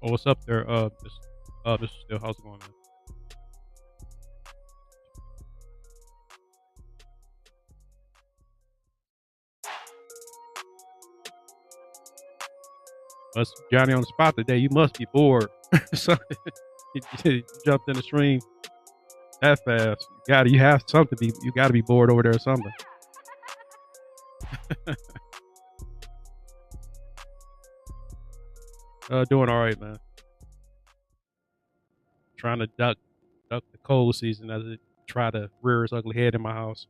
Oh, what's up there? This is Still. How's it going, man? That's Johnny on the spot today. You must be bored. So you jumped in the stream that fast. You have something. You got to be bored over there or something. Doing all right, man. Trying to duck the cold season as it try to rear its ugly head in my house.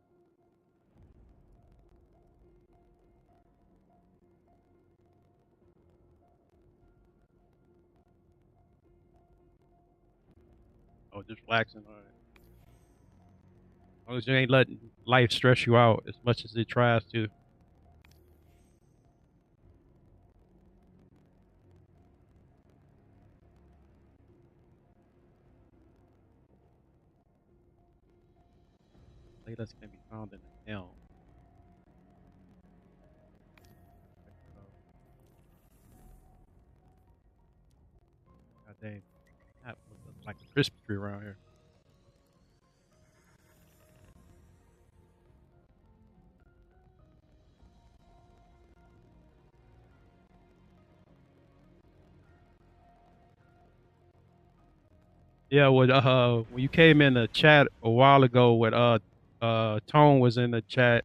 Oh, just relaxing. All right. As long as you ain't letting life stress you out as much as it tries to. Playlists can be found in the helm. God dang, that looks like a Christmas tree around here. Yeah, when you came in the chat a while ago, with Tone was in the chat.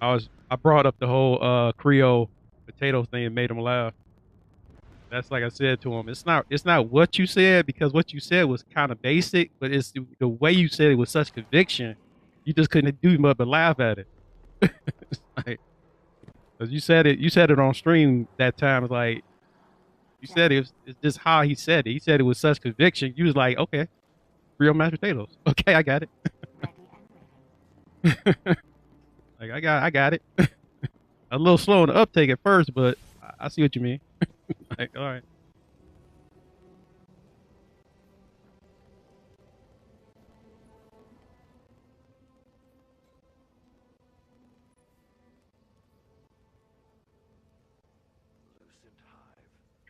I brought up the whole Creole potato thing and made him laugh. That's like I said to him. It's not what you said, because what you said was kind of basic, but it's the way you said it with such conviction. You just couldn't do much but laugh at it. It's like, 'cause you said it on stream that time. It's like you said it's just how he said it. He said it with such conviction. You was like, okay, real mashed potatoes. Okay, I got it. Like I got it. A little slow on the uptake at first, but I see what you mean. Like, all right.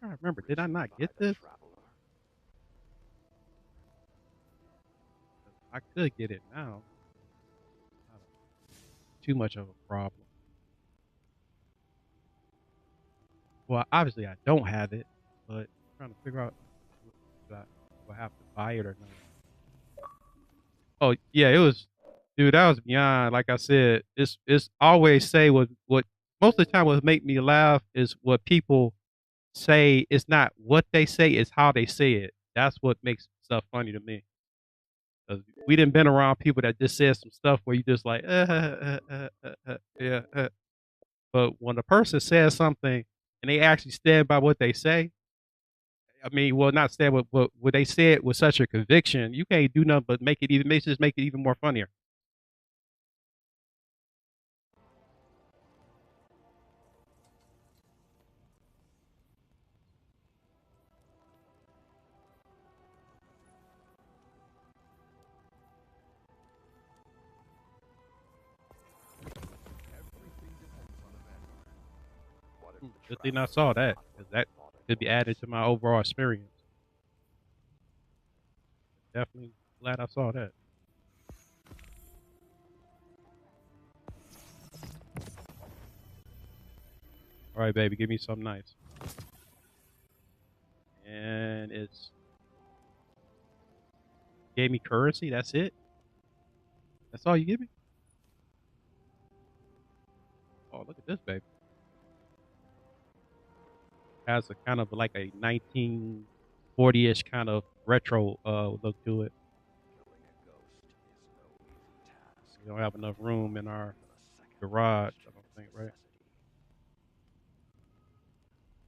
I'm trying to remember, did I not get this? I could get it now. Not too much of a problem. Well, obviously I don't have it, but I'm trying to figure out if I have to buy it or not. Oh yeah, it was, dude. That was beyond. Like I said, it's always say what most of the time what make me laugh is what people say. It's not what they say; it's how they say it. That's what makes stuff funny to me. 'Cause we didn't been around people that just said some stuff where you just like, yeah. But when a person says something and they actually stand by what they say, I mean, well, not stand, but what they said with such a conviction, you can't do nothing but make it even more funnier. Good thing I saw that, because that could be added to my overall experience. Definitely glad I saw that. All right, baby, give me something nice. And it's gave me currency. That's it. That's all you give me. Oh, look at this, baby. Has a kind of like a 1940-ish kind of retro look to it. We don't have enough room in our garage, I don't think, right?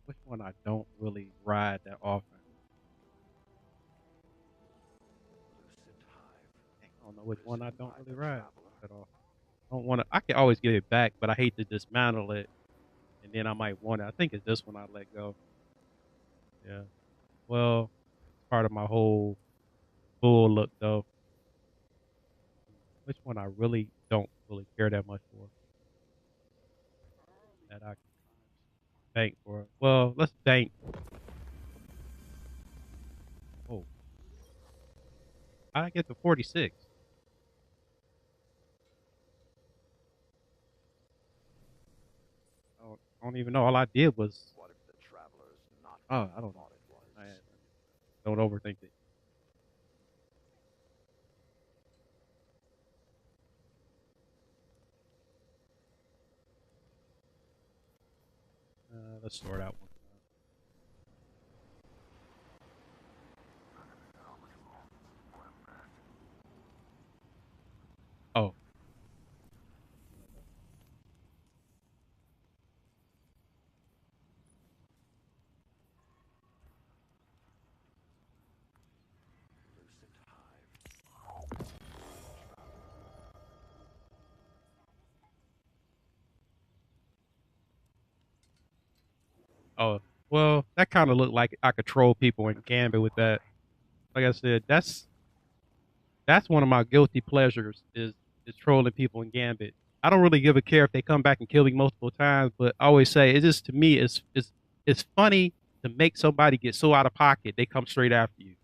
Which one I don't really ride that often? I don't know which one I don't really ride at all. I don't want to. I can always get it back, but I hate to dismantle it, and then I might want it. I think it's this one I let go. Yeah. Well, it's part of my whole full look though. Which one I really don't really care that much for, that I can bank for? Well, let's bank I get to 46. I don't even know. All I did was, What if the traveler's not what oh, we I don't know. thought it was? Don't overthink it. Let's sort out one. Oh, Lucent Hive. oh. Well, that kind of looked like I could troll people in Gambit with that. Like I said, that's one of my guilty pleasures is trolling people in Gambit. I don't really give a care if they come back and kill me multiple times, but I always say it's just to me it's funny to make somebody get so out of pocket they come straight after you.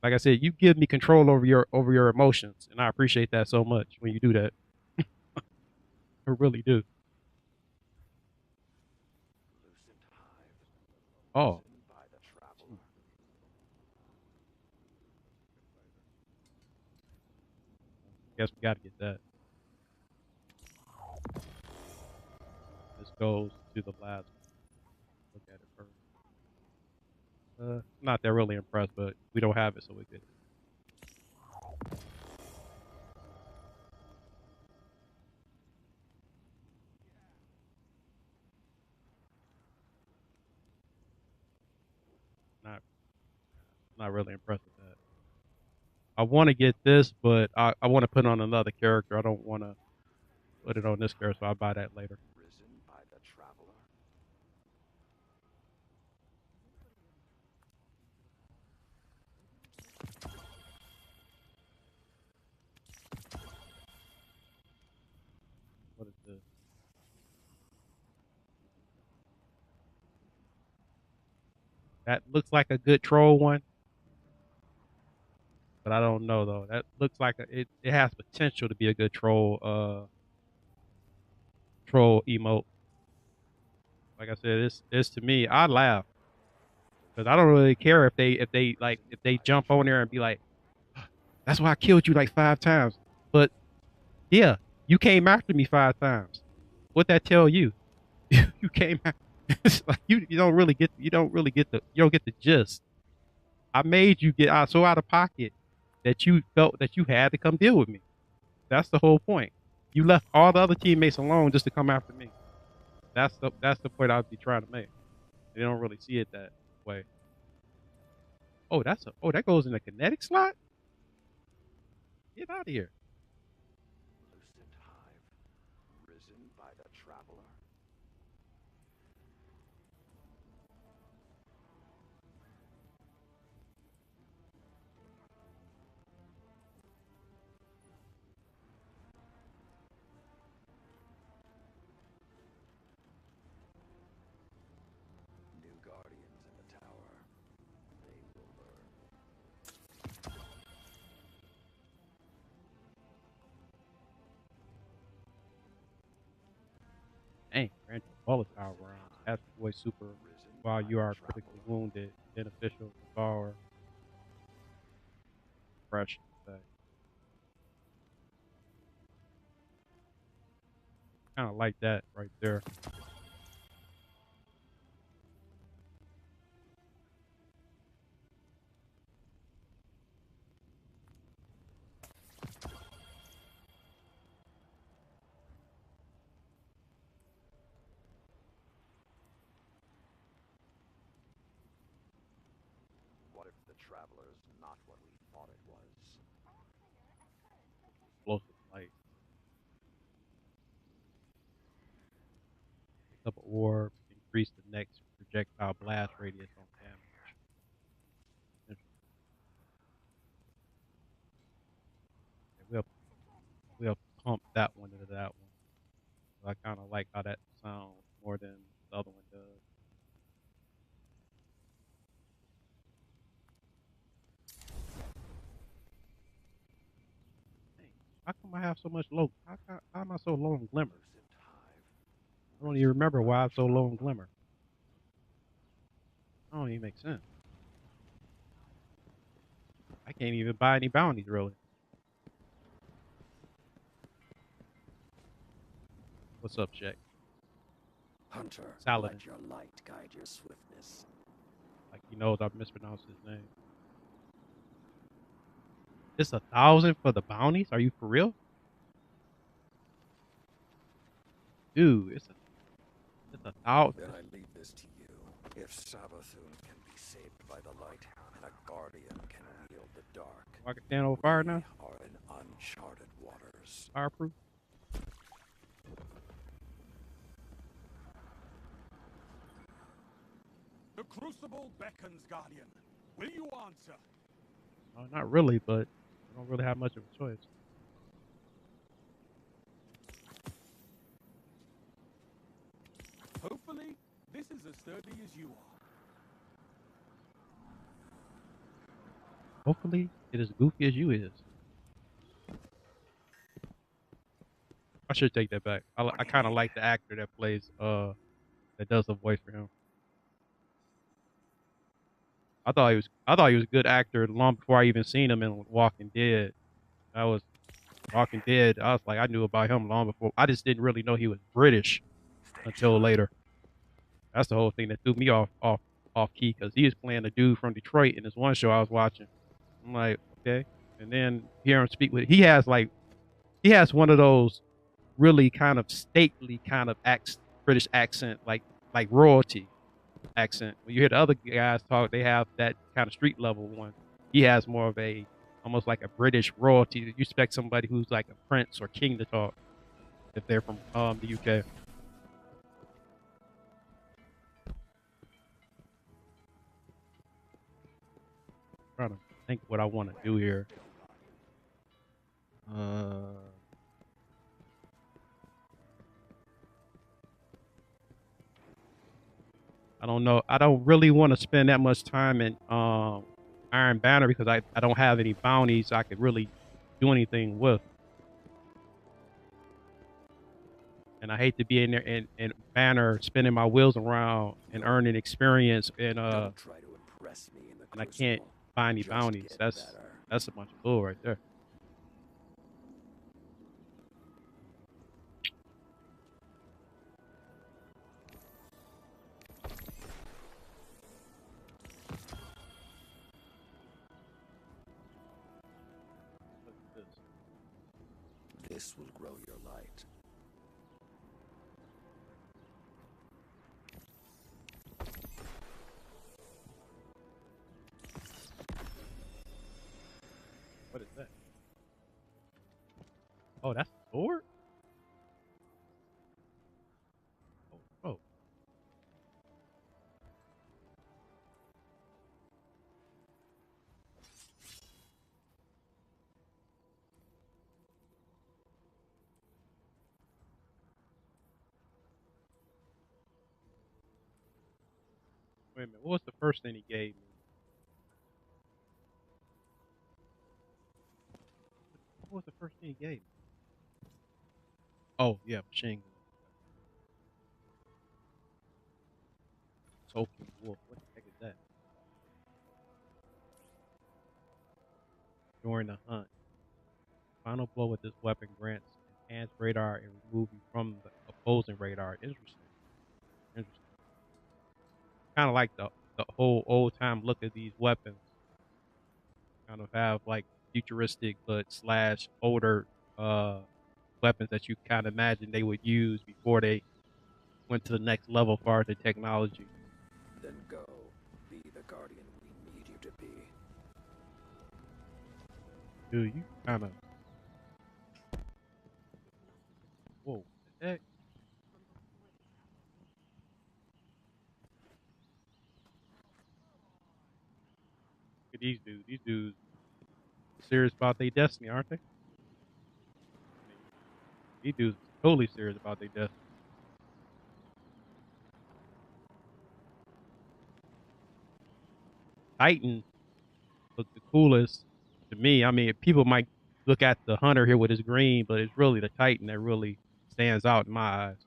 Like I said, you give me control over your emotions, and I appreciate that so much when you do that. I really do. Lucent Hive. Oh, Risen by the traveler. geez. Guess we got to get that. This goes to the last one. Look at it first. Not that really impressed, but we don't have it, so we good. Not not really impressed with that. I want to get this, but I want to put on another character. I don't want to put it on this character, so I'll buy that later. Risen by the traveler. What is this? That looks like a good troll one, but I don't know though. That looks like it has potential to be a good troll emote. Like I said, it's to me. I laugh because I don't really care if they By the jump on there and be traveler. like, "That's why I killed you like 5 times." But yeah, you came after me 5 times. What that tell you? You came. It's like you don't get the gist. I made you get out so out of pocket that you felt that you had to come deal with me. That's the whole point. You left all the other teammates alone just to come after me. That's the point I'd be trying to make. They don't really see it that way. Oh, that goes in the kinetic slot. Get out of here. Lucent Hive. Risen by the traveler. New guardians in the tower. They will learn. Dang, grant your volatile rounds. Asteroid super Risen while by you the are critically traveler. wounded. Beneficial devour fresh effect. Kind of like that right there. What if the traveler's not what we thought it was? Explosive light. Pick up an orb. Increase the next projectile blast radius on damage. Okay, we'll pump that one into that one. So I kind of like how that sounds more than the other one does. am I have so much low? How am I so low in glimmer? Lucent hive. I don't even remember why I'm so low in Unshackled. glimmer. That don't even make sense. I can't even buy any bounties really. What's up, Shaq? Hunter, Saladin. let your light guide your swiftness. Like he knows I mispronounced his name. It's 1,000 for the bounties? Are you for real? Dude, it's 1,000. Then I leave this to you. If Savathun can be saved by the light, and a guardian can wield the dark, I can stand over fire we now? are in uncharted waters. Fireproof? The Crucible beckons, Guardian. Will you answer? Not really, but I don't really have much of a choice. Hopefully, this is as sturdy as you are. Hopefully, it is goofy as you is. I should take that back. I kind of like the actor that plays that does the voice for him. I thought he was a good actor long before I even seen him in Walking Dead. That was Walking Dead. I was like I knew about him long before. I just didn't really know he was British until later. That's the whole thing that threw me off key because he was playing a dude from Detroit in this one show I was watching. I'm like, okay. And then hear him speak with he has one of those really kind of stately kind of British accent, like royalty accent. When you hear the other guys talk, they have that kind of street level one. He has more of a almost like a British royalty. You expect somebody who's like a prince or king to talk if they're from the UK. Trying to think what I want to do here. Uh, I don't know. I don't really want to spend that much time in Iron Banner because I don't have any bounties I could really do anything with. And I hate to be in there in Banner spinning my wheels around and earning experience Don't try to impress me in the and I can't Crucible. buy any Just bounties. get better. That's a bunch of bull right there. Look at this. This will grow your light. What is that? Oh, that's a sword? Oh, oh. Wait a minute. What was the first thing he gave me? What was the first thing he gave me? Oh, yeah, machine gun. Token wolf. What the heck is that? During the hunt. Final blow with this weapon grants enhanced radar and remove you from the opposing radar. Interesting. Interesting. Kind of like the whole old time look of these weapons. Kind of have like futuristic but slash older uh weapons that you kind of imagine they would use before they went to the next level far as the technology. Then go. Be the guardian we need you to be. Dude, you kind of whoa. What the heck? Look at these dudes. These dudes serious about their destiny, aren't they? I mean, these dudes totally serious about their destiny. Titan was the coolest to me. I mean, people might look at the hunter here with his green, but it's really the Titan that really stands out in my eyes.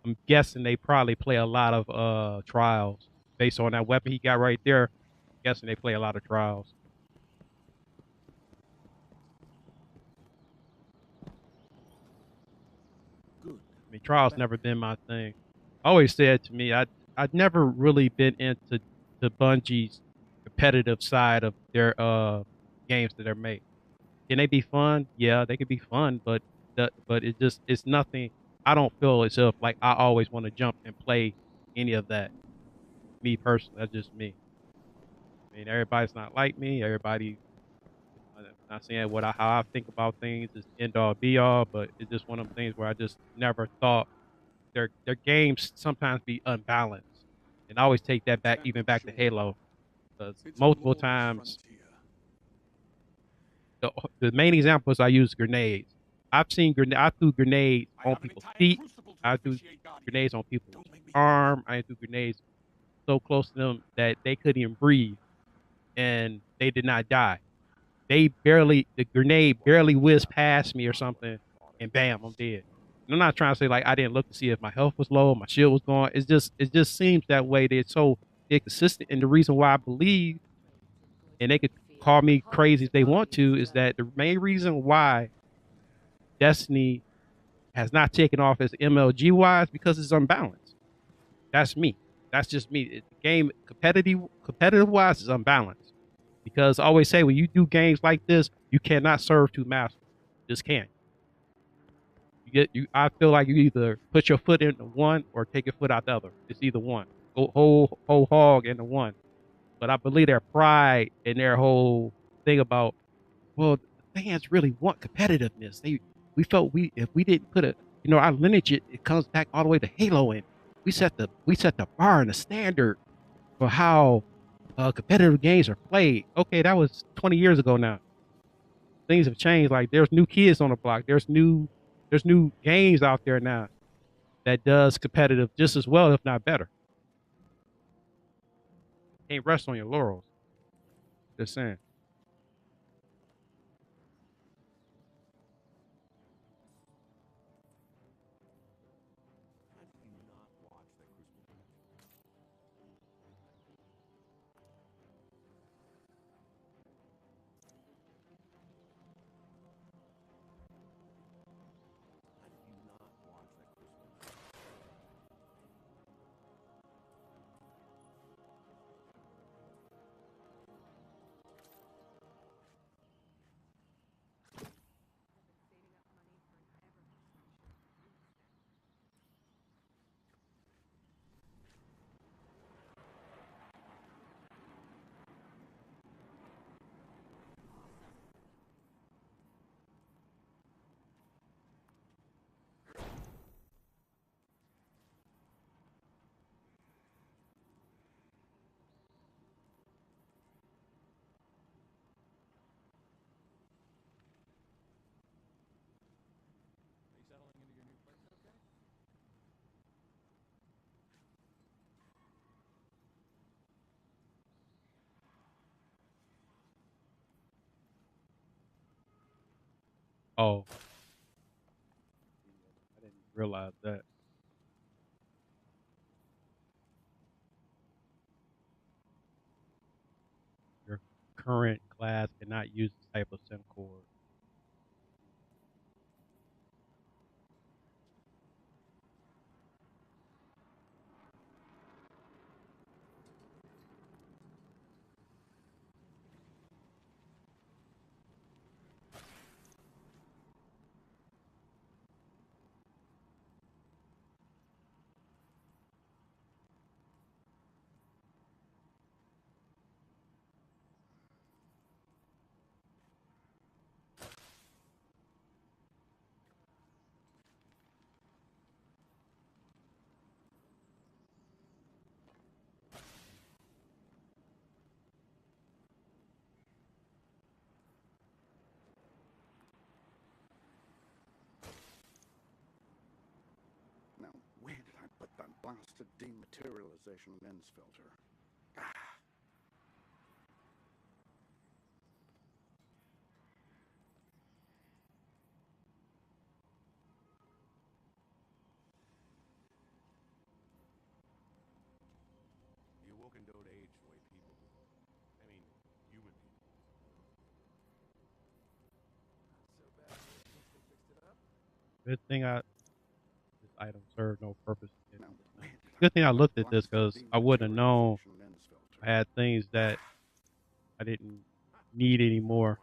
I'm guessing they probably play a lot of trials based on that weapon he got right there. Guessing they play a lot of trials. Good. I mean, trials never been my thing. Always said to me, I'd never really been into the Bungie's competitive side of their games that they're made. Can they be fun? Yeah, they could be fun, but it's nothing. I don't feel as if like I always want to jump and play any of that. Me personally, that's just me. I mean, everybody's not like me. Everybody, I'm not saying how I think about things is end all be all, but it's just one of them things where I just never thought their games sometimes be unbalanced, and I always take that back, Stand even up, back to children. Halo, because It's a multiple lawless times frontier. the main example is I use grenades. I threw grenades I on have an people's entire feet. crucible to I threw officiate, Guardian. grenades on people's Don't make me wait. arm. I threw grenades so close to them that they couldn't even breathe, and they did not die. The grenade barely whizzed past me or something, and bam, I'm dead. And I'm not trying to say like I didn't look to see if my health was low, my shield was gone. It just seems that way. They're consistent, and the reason why I believe, and they could call me crazy if they want to, is that the main reason why Destiny has not taken off as MLG wise because it's unbalanced. That's me. That's just me. The game competitive wise is unbalanced. Because I always say when you do games like this, you cannot serve two masters. Just can't. I feel like you either put your foot in the one or take your foot out the other. It's either one. Go whole hog in the one. But I believe their pride and their whole thing about, well, the fans really want competitiveness. We felt if we didn't put our lineage, it comes back all the way to Halo, and we set the bar and the standard for how competitive games are played. Okay, that was 20 years ago now. Things have changed. Like there's new kids on the block. There's new games out there now that does competitive just as well, if not better. Can't rest on your laurels. Just saying. Oh, I didn't realize that. Your current class cannot use this type of sim cord. blasted dematerialization lens filter. The Awoken don't age the way people do. I mean, human people. So bad since they fixed it up. Good thing this item served no purpose to Now, get me this thing. Good thing I looked at this blasted because I wouldn't have known dematerialization lens filter. I had things that I didn't need anymore.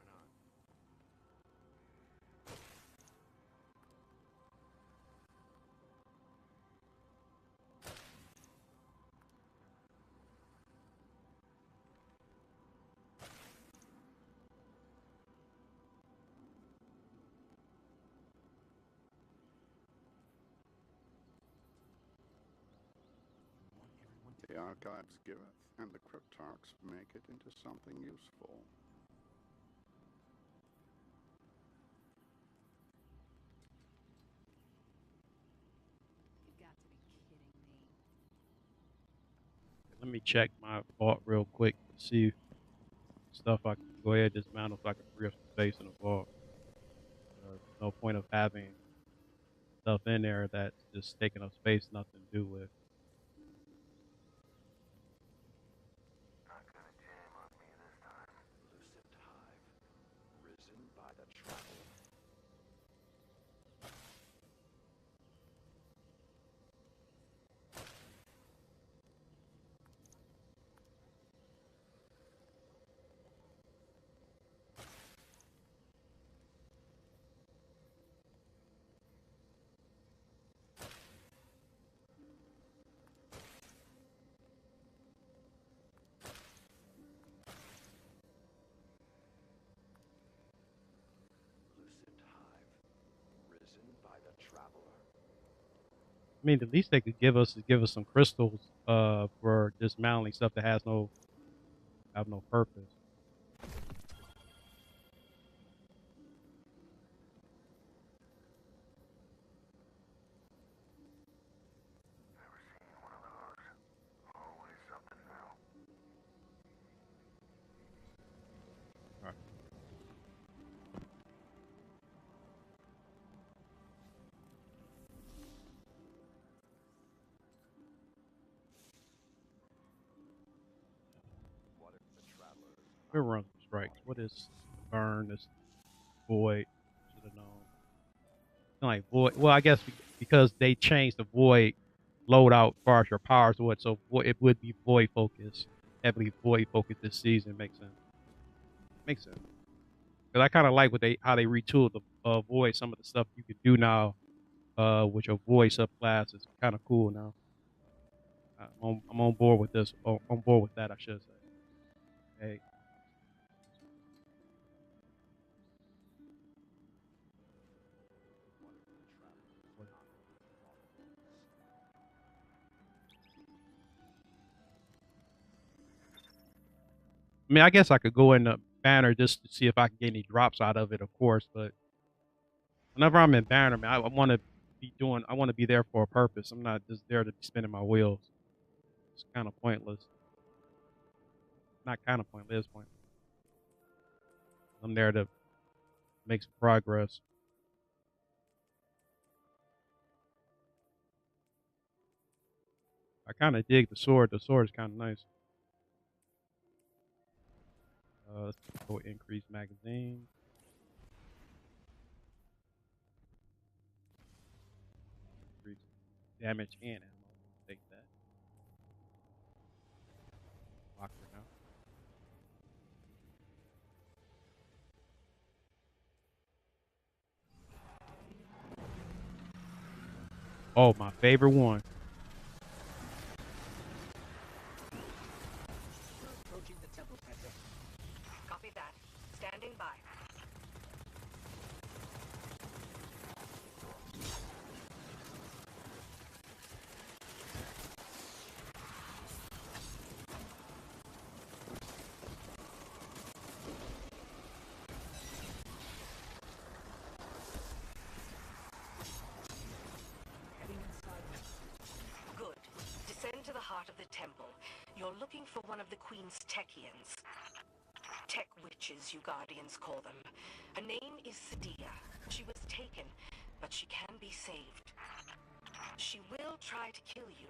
Why not? The archives giveth, and the cryptarchs make it into something useful. You've got to be kidding me. Let me check my vault real quick to see stuff I can go ahead and dismantle so I can free up some space in the vault. No point of having stuff in there that's just taking up space, nothing to do with. Not gonna jam on me this time. Lucid hive, risen by the traveler. Lucid hive, risen by the traveler. I mean, the least they could give us is give us some crystals for dismantling stuff that has have no purpose. Never seen one of those. Always something new. All right. What if the travelers We'll run some strikes. What is the burn? This void. Should have known. Like void. Well, I guess because they changed the void loadout as far as your powers would, so it would be void focus, heavily void focused this season. Makes sense. Makes sense. Because I kind of like how they retooled the void. Some of the stuff you can do now with your void subclass is kind of cool now. I'm on board with this. On board with that, I should say. Hey, what- I mean, I guess I could go in the banner just to see if I can get any drops out of it, of course. But whenever I'm in banner, man, I want to be doing. I want to be there for a purpose. I'm not just there to be spinning my wheels. It's kind of pointless. Not kind of pointless. It's pointless. I'm there to make some progress. I kind of dig the sword. The sword is kind of nice. Let's go increase magazine. Increase damage and ammo. Take that. Lock for now. Oh, my favorite one. Approaching the temple center. Copy that. Standing by. Heading inside now. part of the temple. You're looking for one of the Queen's Techians. Tech witches, you Guardians call them. Her name is Stiil. She was taken, but she can be saved. She will try to kill you.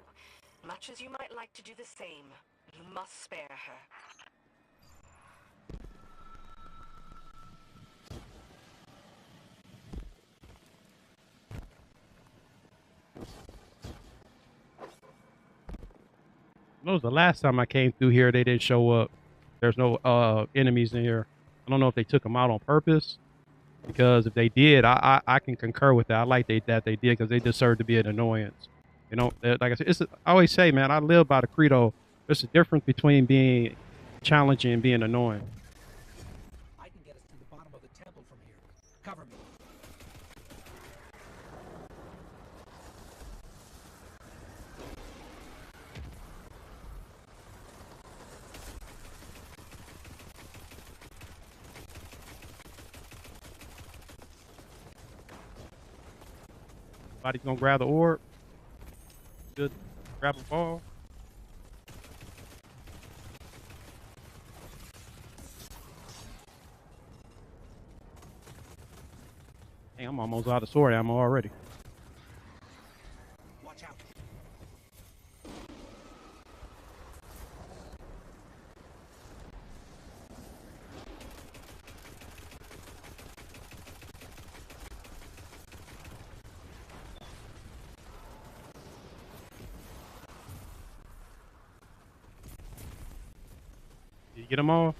Much as you might like to do the same, you must spare her. That was the last time I came through here. They didn't show up. There's no enemies in here. I don't know if they took them out on purpose, because if they did, I can concur with that. I like that they did, because they deserve to be an annoyance. You know, like I said, I always say, man, I live by the credo. There's a difference between being challenging and being annoying. I can get us to the bottom of the temple from here. Cover me. Somebody's gonna grab the orb. Good. Grab a ball. Hey, I'm almost out of sword ammo already. Watch out. Did you get them all?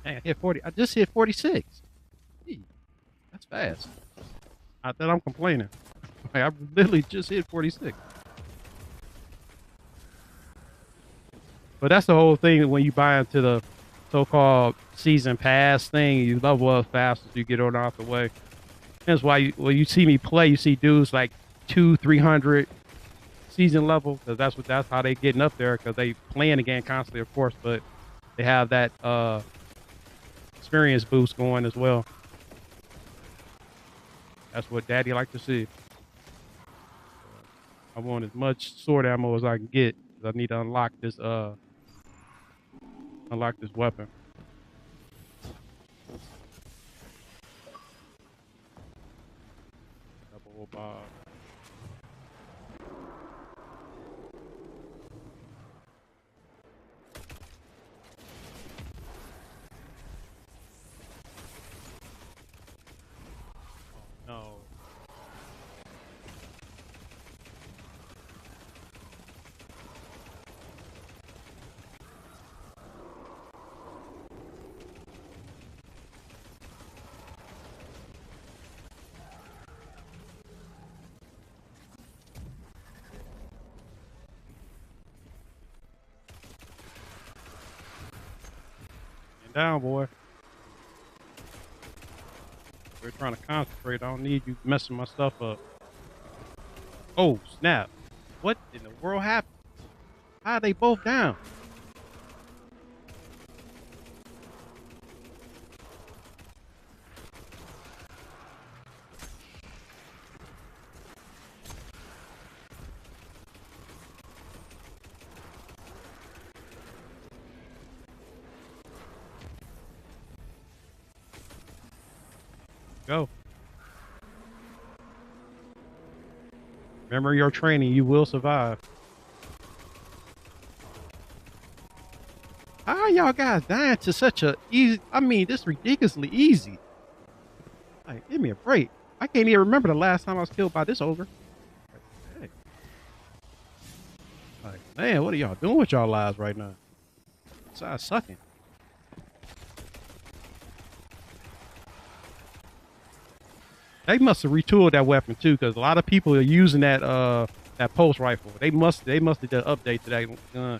Dang, I hit 40. I just hit 46. Gee, that's fast. I thought I'm complaining. Like, I literally just hit 46. But that's the whole thing when you buy into the so-called season pass thing. You level up fast as you get on out the way. That's why when you see me play, you see dudes like 200-300 season level, because that's how they getting up there, because they playing the game constantly, of course, but they have that experience boost going as well. That's what Daddy like to see. I want as much sword ammo as I can get, because I need to unlock this weapon. Double Bob. No. Get down, boy. We're trying to concentrate. I don't need you messing my stuff up. Oh, snap. What in the world happened? How are they both down? Go. Remember your training. You will survive. How are y'all guys dying to such a easy? I mean, this is ridiculously easy. Like, give me a break. I can't even remember the last time I was killed by this ogre. Like, hey. Like, man, what are y'all doing with y'all lives right now? Besides sucking. They must have retooled that weapon too, because a lot of people are using that that pulse rifle. They must have done an update to that gun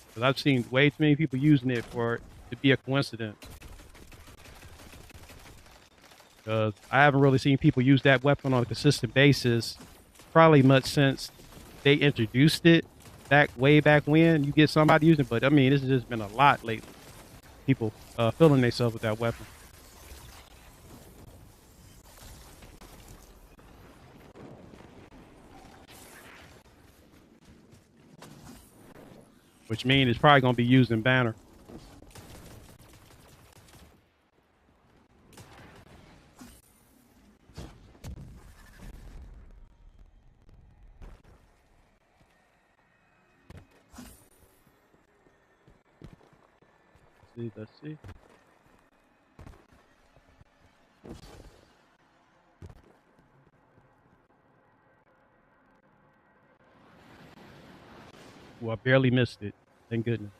because I've seen way too many people using it for it to be a coincidence. Because I haven't really seen people use that weapon on a consistent basis, probably much since they introduced it back way back when. You get somebody using it, but I mean, this has just been a lot lately. People filling themselves with that weapon. Which means it's probably going to be used in Banner. Let's see. Well, I barely missed it. Thank goodness.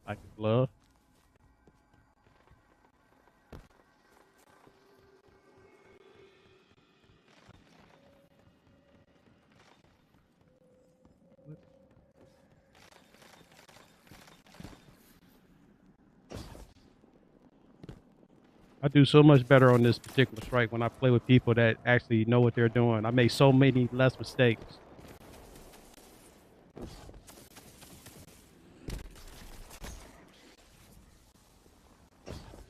Like the glove. I do so much better on this particular strike when I play with people that actually know what they're doing. I make so many less mistakes.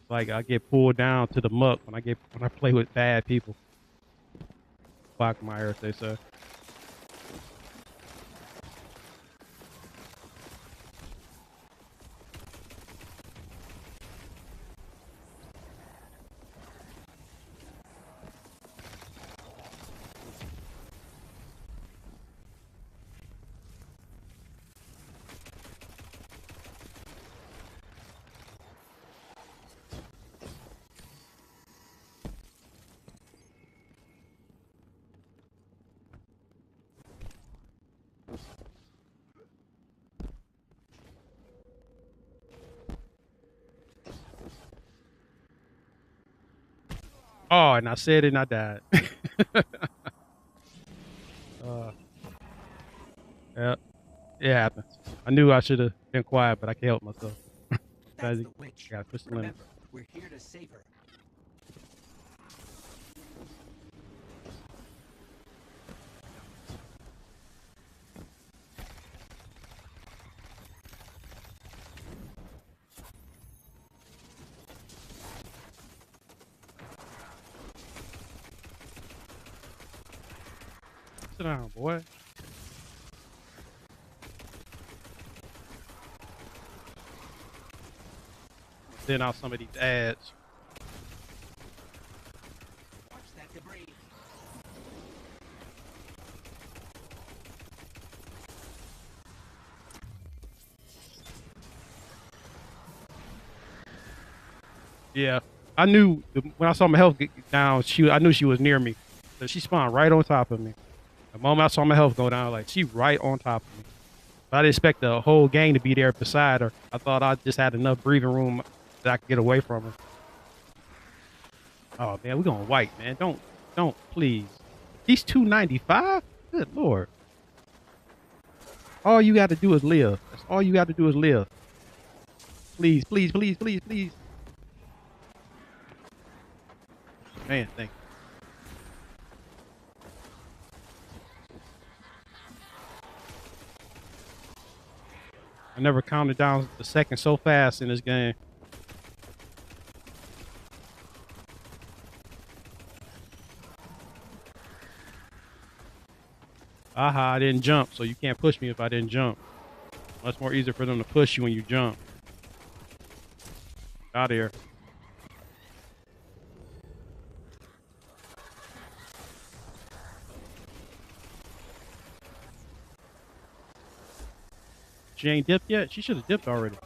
Like I get pulled down to the muck when I play with bad people. Quagmire, as they say. Oh, and I said it and I died. Yeah, it happens. I knew I should have been quiet, but I can't help myself. That's I the witch. gotta push the limit. Remember, we're here to save her. Sit down, boy. Send out some of these ads. Watch that debris. Yeah, I knew when I saw my health get down. I knew she was near me. So she spawned right on top of me. The moment I saw my health go down, like she right on top of me. But I didn't expect the whole gang to be there beside her. I thought I just had enough breathing room that I could get away from her. Oh man, we going white, man. Don't please. He's 295. Good lord. All you got to do is live. That's all you got to do is live. Please, please, please, please, please. Man, thank you. I never counted down the seconds so fast in this game. Aha, I didn't jump, so you can't push me if I didn't jump. Much more easier for them to push you when you jump. Out of here. She ain't dipped yet? She should have dipped already.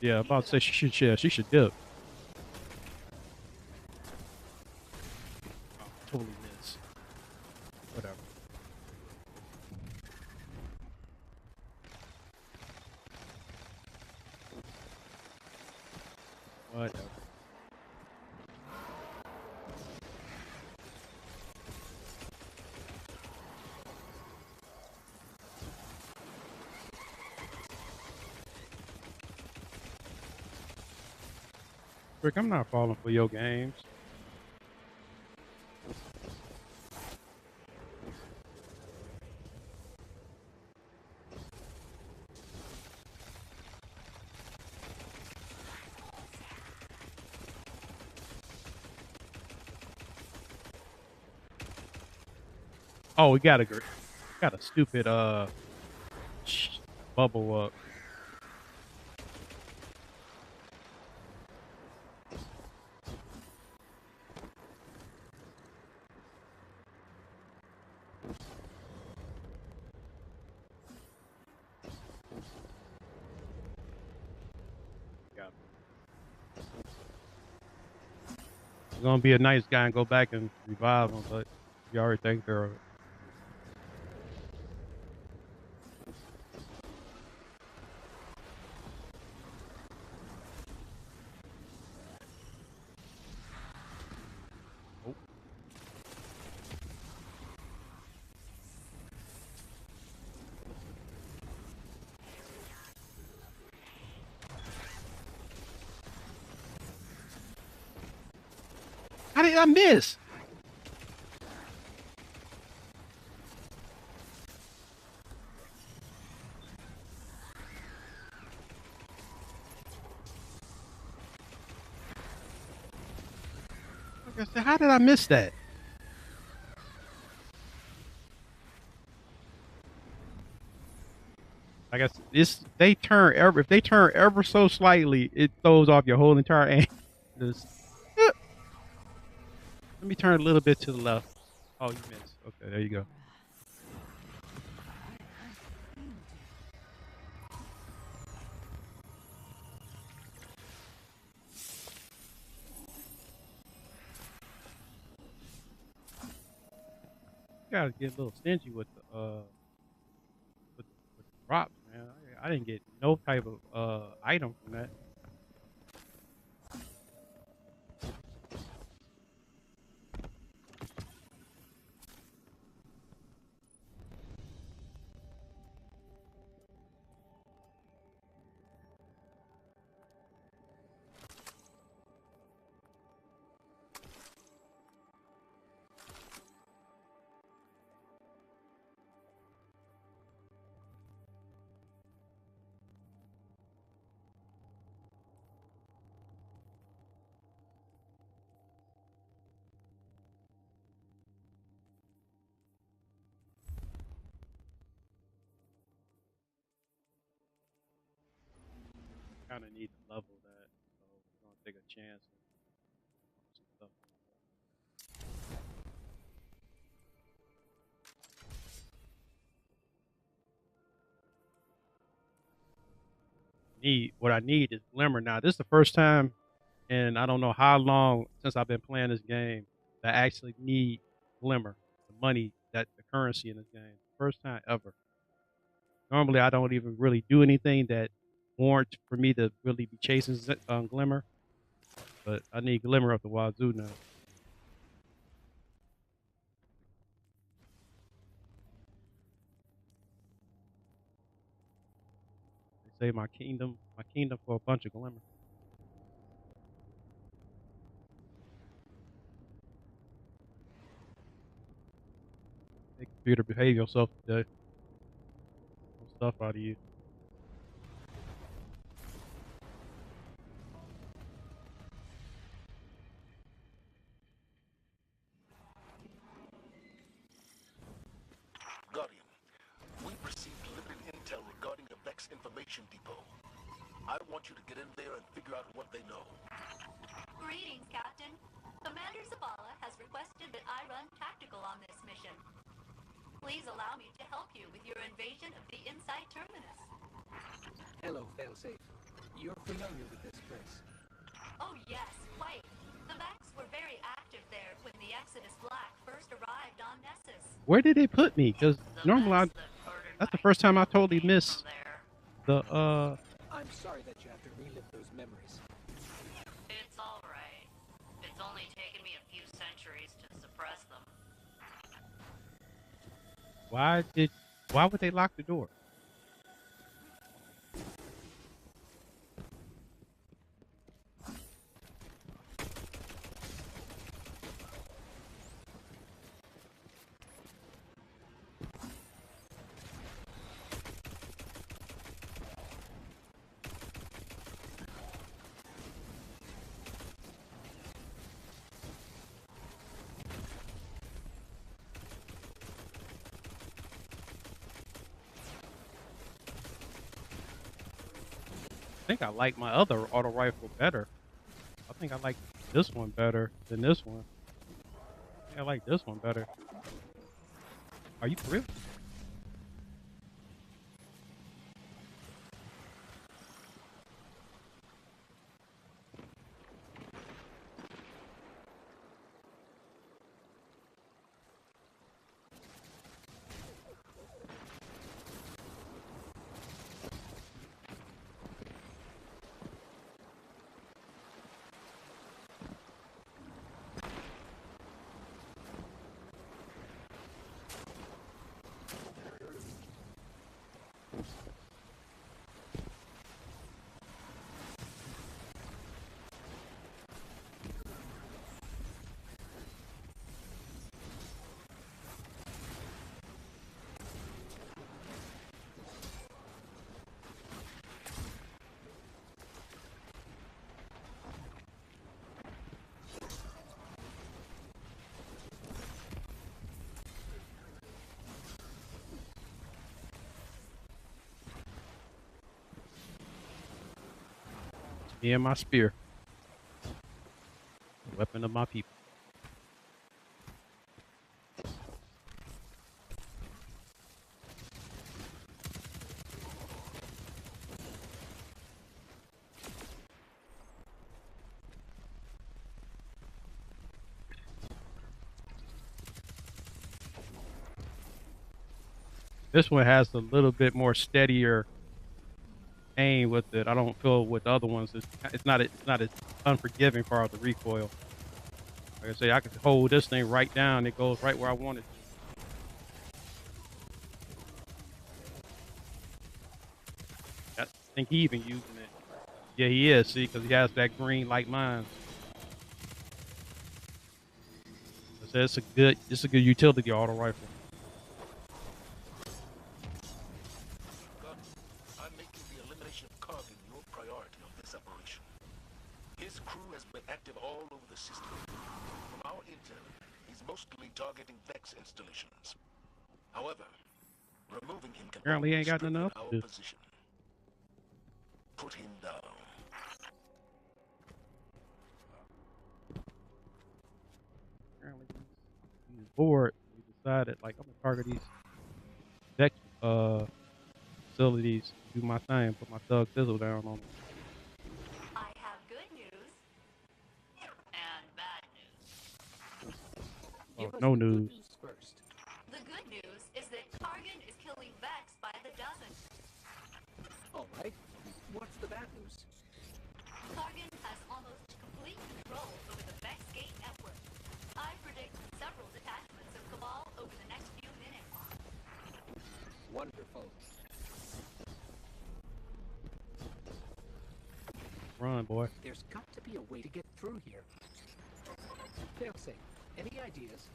Yeah, I'm about to say she should dip. Oh, totally miss. Whatever. Whatever. Rick, I'm not falling for your games. Oh, we got a stupid bubble up. Got it. I'm gonna be a nice guy and go back and revive them, but you already think they're. Oh, how did I miss? Like I said, how did I miss that? Like I said, if they turn ever so slightly, it throws off your whole entire aim. Just, let me turn a little bit to the left. Oh, you missed. Okay, there you go. You gotta get a little stingy with the drops, man. I didn't get no type of item from that. Kind of need to level that, so we're gonna take a chance and some stuff. What I need is Glimmer. Now, this is the first time, and I don't know how long since I've been playing this game that I actually need Glimmer, the money, the currency in this game. First time ever. Normally, I don't even really do anything that warrants for me to really be chasing Glimmer, but I need Glimmer up the wazoo now. They say my kingdom for a bunch of Glimmer. Hey, computer, behave yourself today. No stuff out of you. Guardian, we've received limited intel regarding the Vex Information Depot. I want you to get in there and figure out what they know. Greetings, Captain. Commander Zavala has requested that I run tactical on this mission. Please allow me to help you with your invasion of the Inside Terminus. Hello, Failsafe. You're familiar with this place. Oh yes, quite. The Vex were very active there when the Exodus Black first arrived on Nessus. Where did they put me? Because normally that's the first time I totally missed the I'm sorry that you have to relive those memories. It's all right. It's only taken me a few centuries to suppress them. why would they lock the door? think I like my other auto rifle better. I think I like this one better than this one. I think I like this one better. Are you for real? Me and my spear. The weapon of my people. This one has a little bit more steadier aim with it. I don't feel with the other ones. It's not as unforgiving far as the recoil. Like I say, I can hold this thing right down. It goes right where I want it to. I think he even using it. Yeah, he is. See, because he has that green like mine. So it's a good utility auto rifle. I'm making the elimination of Carvin your priority on this operation. His crew has been active all over the system. From our intel, he's mostly targeting Vex installations. However, removing him can Apparently he only ain't got nothing strengthen else our to do. position. Put him down. Apparently he's bored. He decided, like, I'm gonna target these deck facilities, do my thing, put my thug fizzle down on them. I have good news and bad news. Oh, Give us no the good news. news first. The good news is that Targan is killing Vex by the dozen. All right. What's the bad news? Targan has almost complete control over the Vex Gate network. I predict several detachments of Cabal over the next few minutes. Wonderful. Run, boy. There's got to be a way to get through here. Failsafe, any ideas?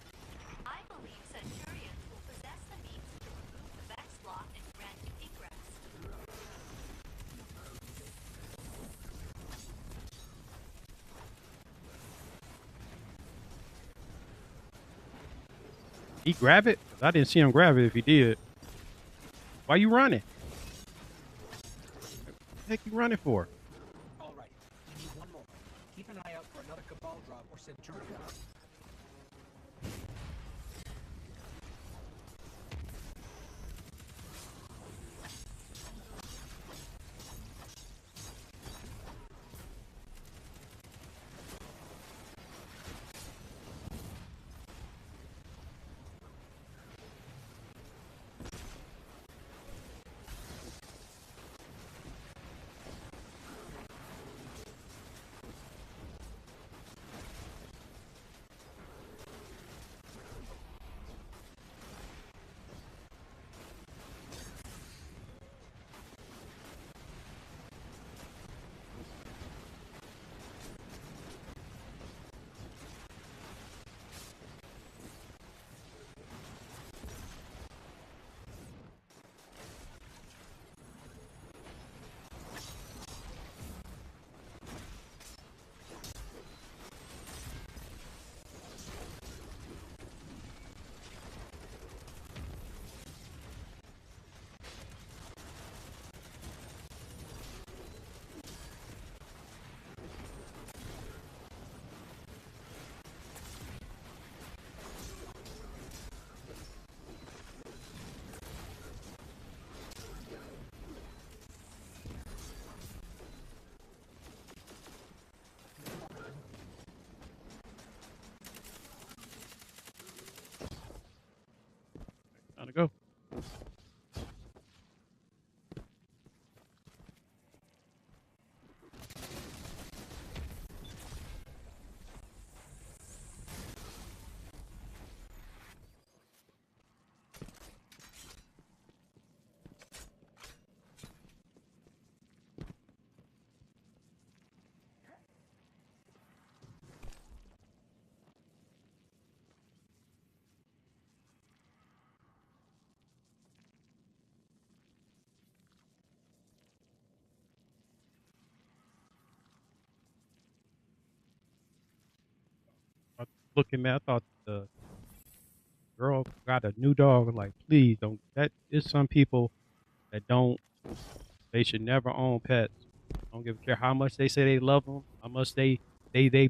I believe Centurions will possess the means to remove the Vex block and grant you egress. He grab it? 'Cause I didn't see him grab it if he did. Why you running? What the heck you running for? All right. We need one more. Keep an eye out for another Cabal drop or Centurion. looking, man. I thought the girl got a new dog. Like, please don't. That is some people that don't. They should never own pets. I don't give a care how much they say they love them, how much they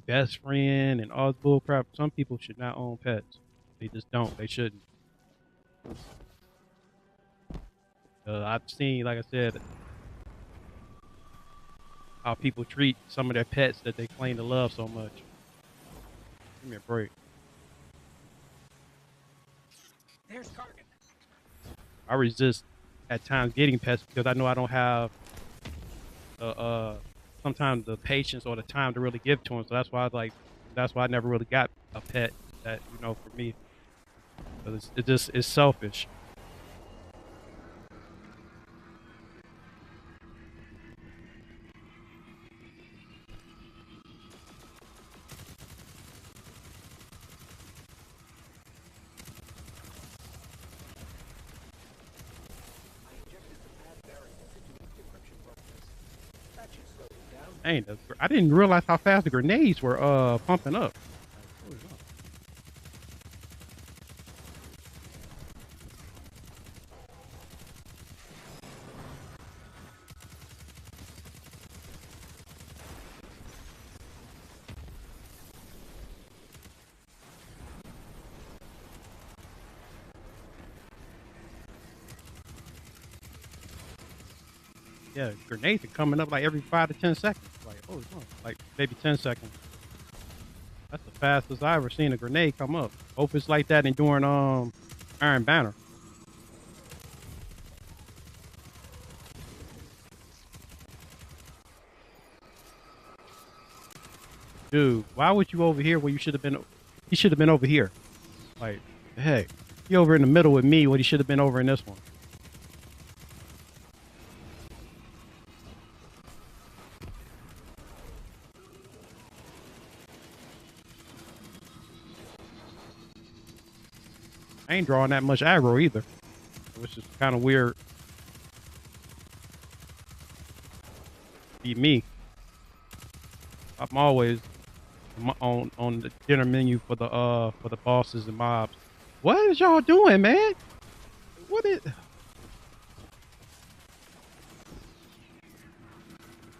best friend and all this bull crap. Some people should not own pets. They just don't. They shouldn't. I've seen, like I said, how people treat some of their pets that they claim to love so much. Give me a break. There's Kargan. I resist at times getting pets because I know I don't have sometimes the patience or the time to really give to them. So that's why I never really got a pet that for me, because it's selfish. I injected the bad variants into the decryption process. That should slow it down. I didn't realize how fast the grenades were pumping up. Yeah, grenades are coming up like every 5 to 10 seconds. Like, oh, like maybe 10 seconds. That's the fastest I ever seen a grenade come up. Hope it's like that in during Iron Banner. Dude, why would you over here where you should have been? He should have been over here. Like, hey, he over in the middle with me when he should have been over in this one. I ain't drawing that much aggro either, which is kind of weird. Be me. I'm always on the dinner menu for the bosses and mobs. What is y'all doing, man? What is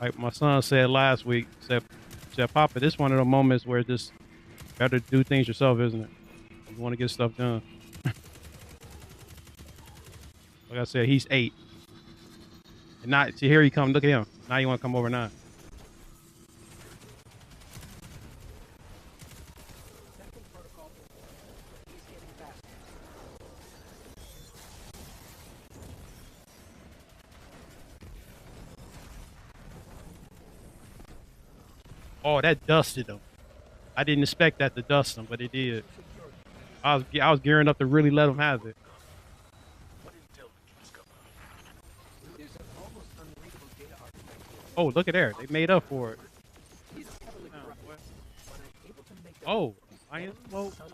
like my son said last week? Said Papa, this one of the moments where it's just better to do things yourself, isn't it? You want to get stuff done. Like I said, he's 8, and not see here he come. Look at him. Now you want to come over 9. Second protocol. He's getting faster. Oh, that dusted him. I didn't expect that to dust him, but it did. I was gearing up to really let him have it. What intel did you discover? There's an almost unreadable data artifact here. Oh, look at there. They made up for it. It's heavily corrupted, but I'm able to make them Oh, out. Lion Smoke. Sun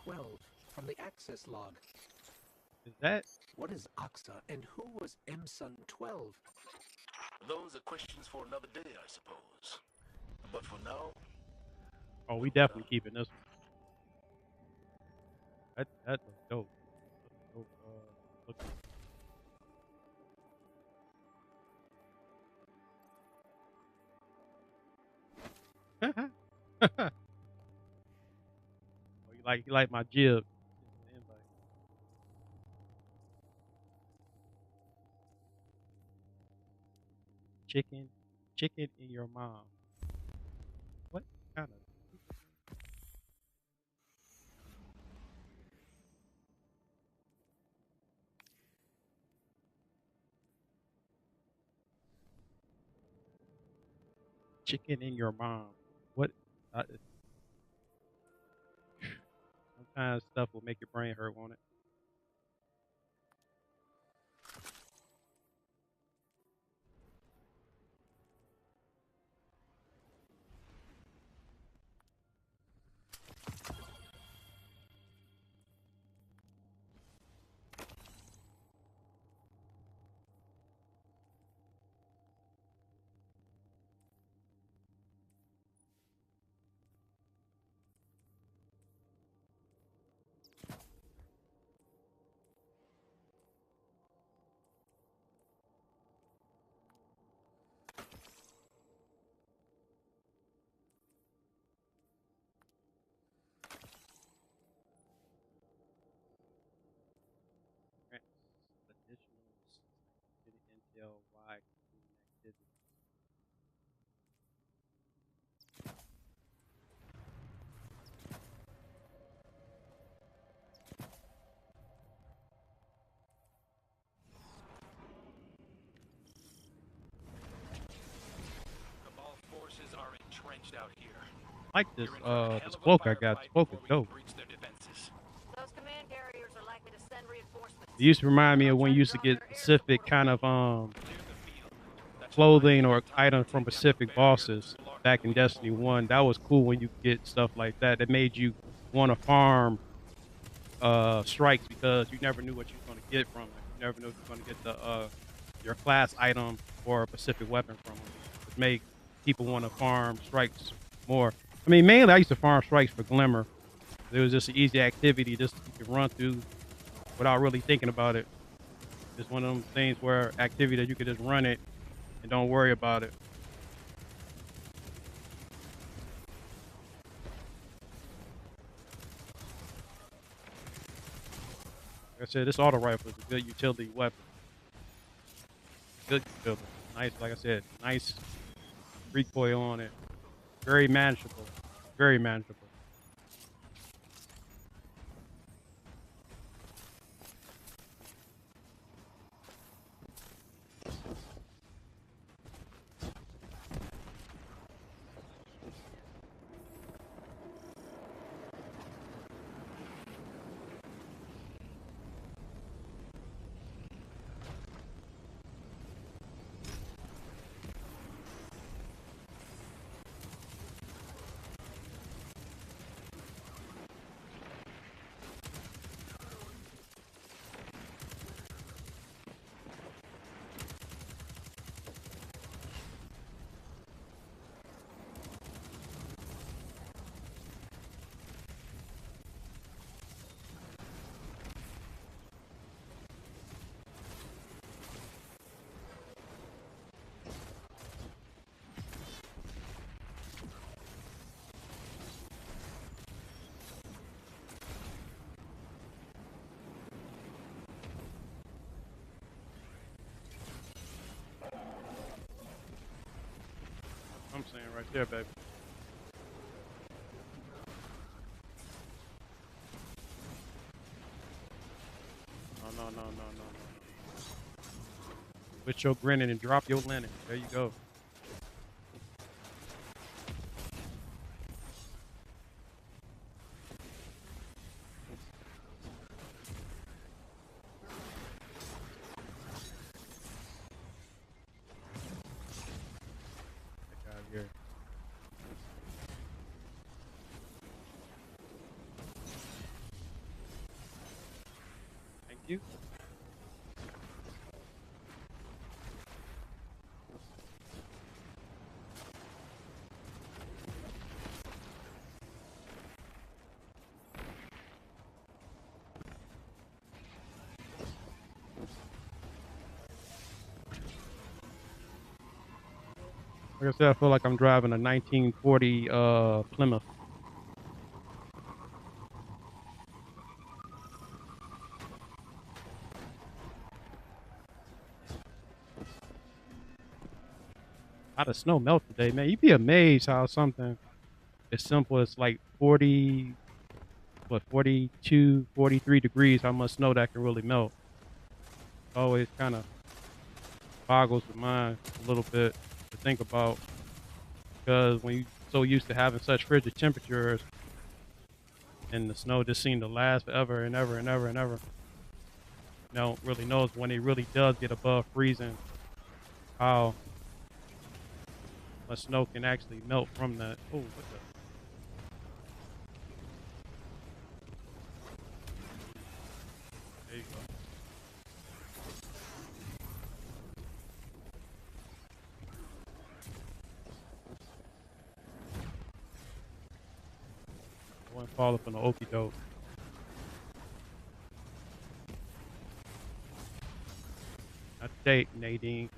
12 from the access log. Is that? What is Oxa and who was M-Sun 12? Those are questions for another day, I suppose. But for now, Oh, we definitely keeping this one. That looks dope. Dope, oh, you like my jib? Chicken, chicken in your mom. What kind of chicken in your mom? What? Uh, Sometimes stuff will make your brain hurt, won't it? like this You're in for a hell this of a cloak I got. This firefight cloak is before we can dope. breach their defenses. Those command carriers are likely to send reinforcements. It used to remind me of They'll when try you to used to drop get their air specific support kind away. of Clear the field. That should buy clothing you or enough time to items from take down the Pacific barrier bosses that will lock back the in way Destiny forward. 1. That was cool when you get stuff like that. That made you want to farm strikes because you never knew what you were going to get from it. You never knew if you were going to get the your class item or a specific weapon from them. It made people want to farm strikes more. I mean, mainly I used to farm strikes for Glimmer. It was just an easy activity just you could run through without really thinking about it. It's one of them things where activity that you could just run it and don't worry about it. Like I said, this auto rifle is a good utility weapon. Good utility. Nice, like I said, nice recoil on it. Very manageable. Very manageable. I'm saying right there, baby. No, no, no, no, no, no. Quit your grinning and drop your linen. There you go. Get out of here. Thank you. Like I said, I feel like I'm driving a 1940 Plymouth. How the snow melt today, man. You'd be amazed how something as simple as like 40, what, 42, 43 degrees, how much snow that can really melt. Always kind of boggles the mind a little bit to think about because when you're so used to having such frigid temperatures and the snow just seemed to last forever and ever and ever and ever. You don't really knows when it really does get above freezing how much snow can actually melt from that. Oh, what the? There you go. I wouldn't fall up on the okie doke. Not date, Nadine.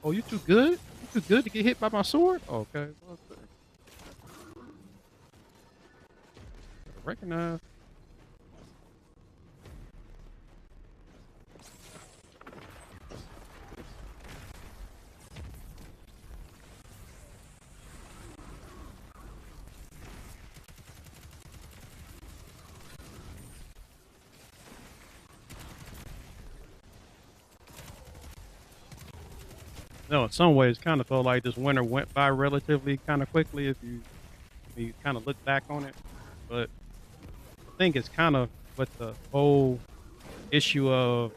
You too good? You too good to get hit by my sword? Okay. Well, recognize. No, in some ways, kind of felt like this winter went by relatively kind of quickly if you kind of look back on it. But I think it's kind of with the whole issue of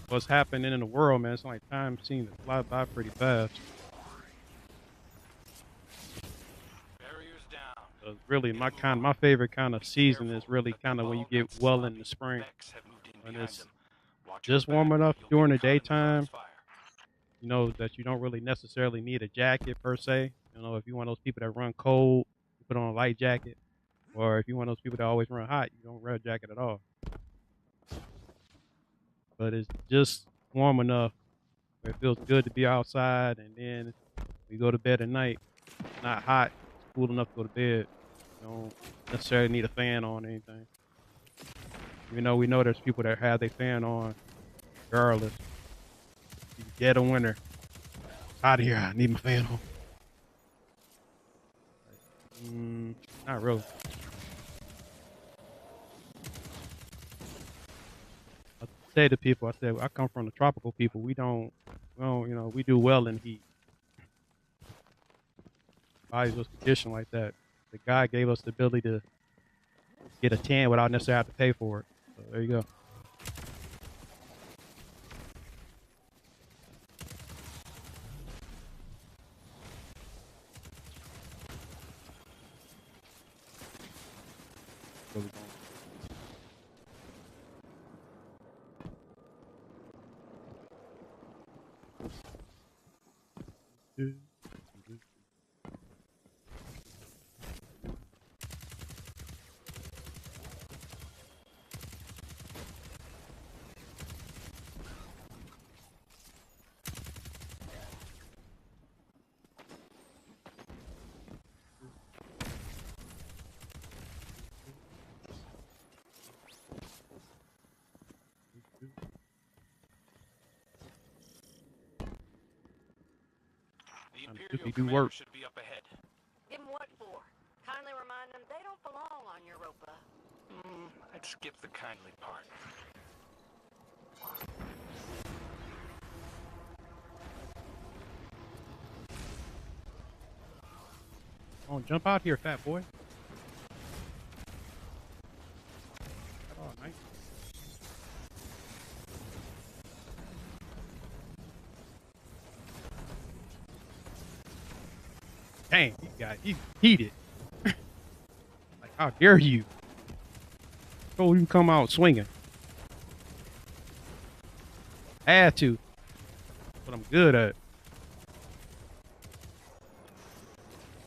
what's happening in the world, man. It's like time seems to fly by pretty fast. Barriers down. Really, my favorite kind of season is really kind of when you get well in the spring, Vex have moved in when behind it's them. Watch your just warm back. enough You'll during the get caught in the daytime. crossfire. You know that you don't really necessarily need a jacket per se. You know, if you're one of those people that run cold, you put on a light jacket, or if you're one of those people that always run hot, you don't wear a jacket at all. But it's just warm enough where it feels good to be outside, and then we go to bed at night. It's not hot, it's cool enough to go to bed. You don't necessarily need a fan on or anything. Even though we know there's people that have their fan on regardless. You dead of winter. Out of here, I need my fan on. Not really. I say to people, I said, I come from the tropical people. We do well in heat. Bodies was conditioned like that. The guy gave us the ability to get a tan without necessarily having to pay for it. So there you go. Really don't. The Trying to Imperial do commander work. should be up ahead. Give 'em what for? Kindly remind them they don't belong on Europa. I'd skip the kindly part. Oh, jump out here, fat boy. Oh, nice. Dang, he heated. Like, how dare you? Told you come out swinging. Had to. But I'm good at.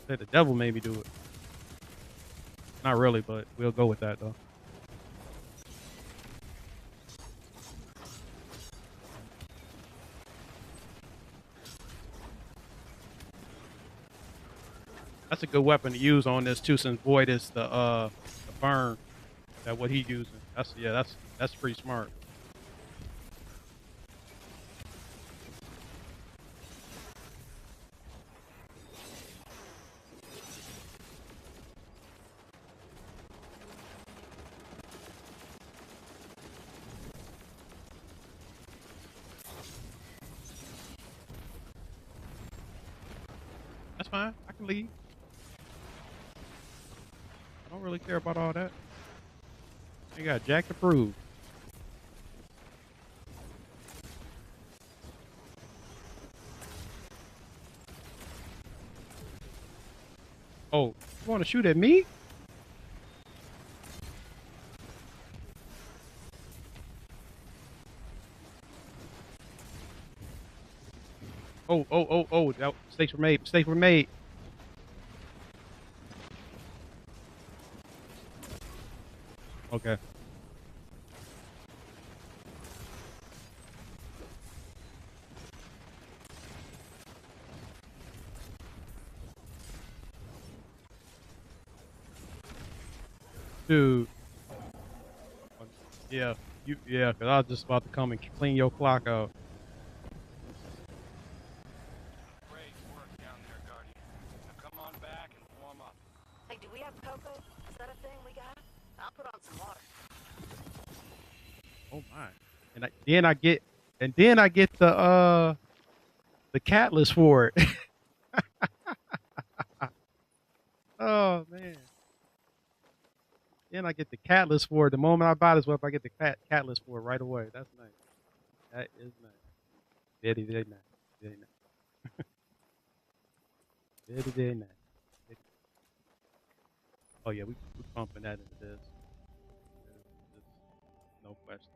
Said the devil made me do it. Not really, but we'll go with that though. That's a good weapon to use on this too, since Void is the burn. That what he using. That's pretty smart. That's fine. I can leave. I don't really care about all that. You got Jack to prove. Oh, you want to shoot at me? Oh. That, mistakes were made. Mistakes were made. Okay. Dude. Yeah. Because I was just about to come and clean your clock out. Great work down there, Guardian. Now come on back and warm up. Hey, do we have cocoa? Is that a thing we got? I'll put on some water. Oh my. And then I get and then I get the catalyst for it. Oh man. Then I get the catalyst for it. The moment I buy this web, I get the catalyst for it right away. That's nice. That is nice. Very, very nice. Very nice. Very, very nice. Very- Oh yeah, we pumping that into this. There's no question.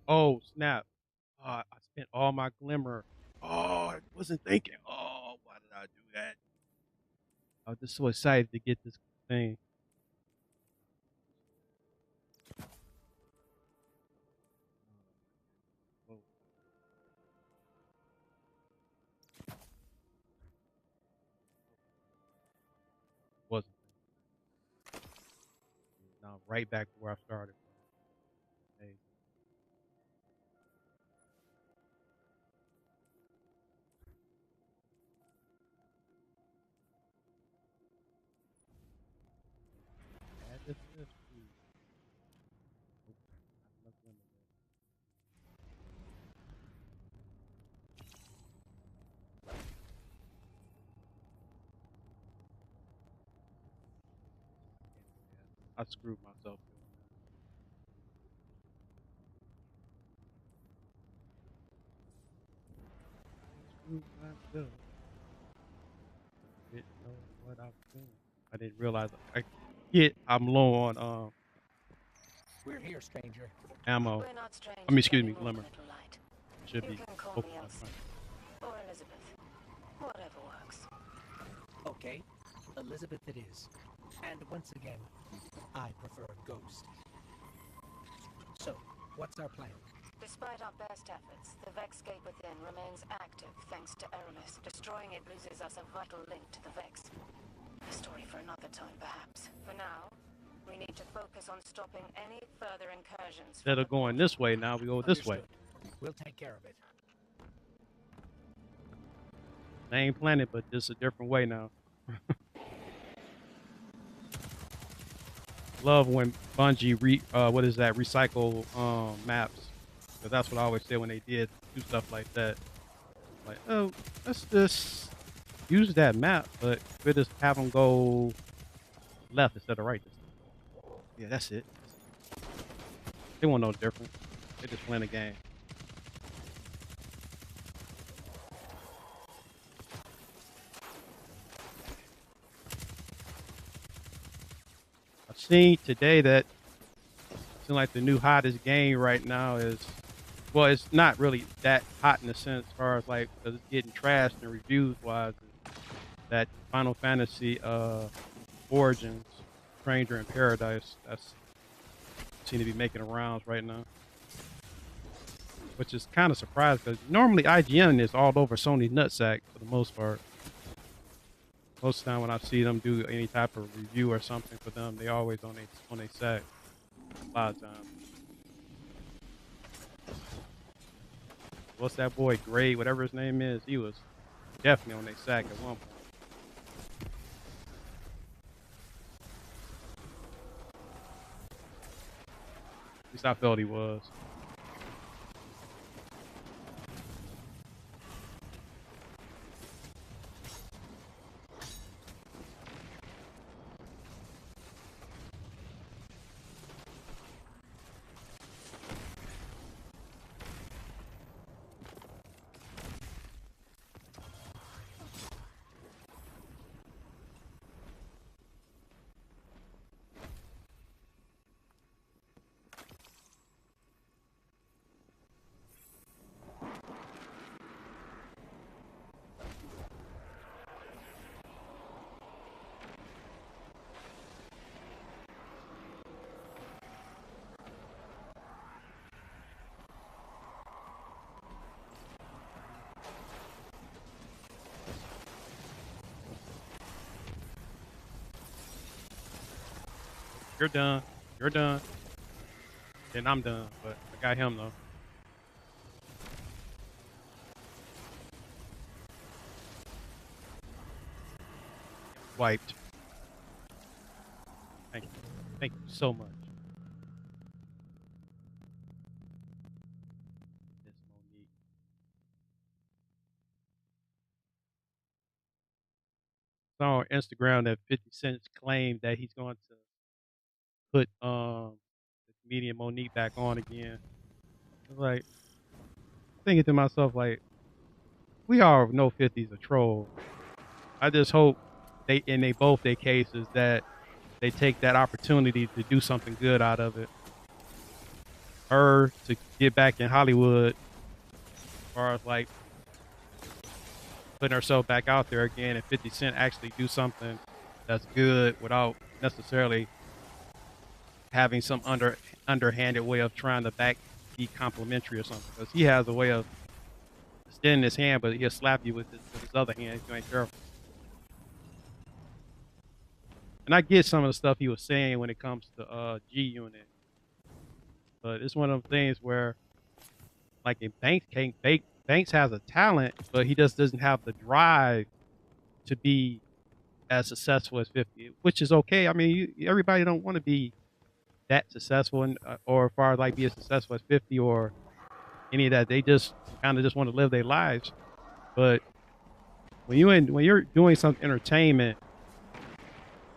Oh snap! I spent all my glimmer. Oh, I wasn't thinking. Oh, why did I do that? I was just so excited to get this thing. Oh, wasn't thinking. Now right back to where I started from. Hey, add this to this, please. Nope, not enough glimmer there. Can't say I screwed myself doing that. Screwed myself. Didn't know what I was doing. I didn't realize I'm low on We're here, stranger. ammo. We're not I mean, strangers excuse me, anymore, glimmer. little light. Should You be can call me hopefully Elsie. fine. Or Elizabeth. Whatever works. Okay, Elizabeth it is. And once again, I prefer Ghost. So, what's our plan? Despite our best efforts, the Vex gate within remains active thanks to Aramis. Destroying it loses us a vital link to the Vex. A story for another time, perhaps. For now, we need to focus on stopping any further incursions. Instead of going this way, now we go this way. Understood. We'll take care of it. Same planet, but just a different way now. Love when Bungie recycle maps. Because that's what I always say when they did do stuff like that. Like, oh, let's just use that map, but we just have them go left instead of right this time. Yeah, that's it. They want no different. They just playing a game. I've seen today that it seems like the new hottest game right now is, well, it's not really that hot in the sense as far as like, because it's getting trashed and reviews wise. That Final Fantasy Origins, Stranger in Paradise, that's seem to be making the rounds right now, which is kind of surprising because normally IGN is all over Sony's nutsack for the most part. Most of the time when I see them do any type of review or something for them, they always on their sack. A lot of times. What's that boy Gray, whatever his name is? He was definitely on their sack at one point. At least I felt he was. You're done. You're done. Then I'm done. But I got him though. Wiped. Thank you. Thank you so much. Miss Monique. Saw on Instagram that 50 Cent claimed that he's going to put the comedian Monique back on again. I was like thinking to myself, like, we all know 50's a troll. I just hope they both their cases that they take that opportunity to do something good out of it. Her to get back in Hollywood, as far as like putting herself back out there again, and 50 Cent actually do something that's good without necessarily having some underhanded way of trying to be complimentary or something. Because he has a way of extending his hand, but he'll slap you with his other hand if you ain't careful. And I get some of the stuff he was saying when it comes to G Unit, but it's one of those things where, like, in Banks has a talent, but he just doesn't have the drive to be as successful as 50, which is okay. I mean, everybody don't want to be that successful, and or as far as like be as successful as 50 or any of that. They just kind of just want to live their lives. But when you're doing some entertainment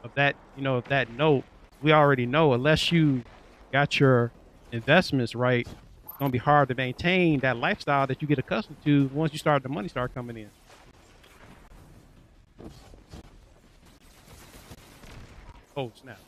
of that, of that note, we already know unless you got your investments right, it's gonna be hard to maintain that lifestyle that you get accustomed to once the money start coming in. Oh snap!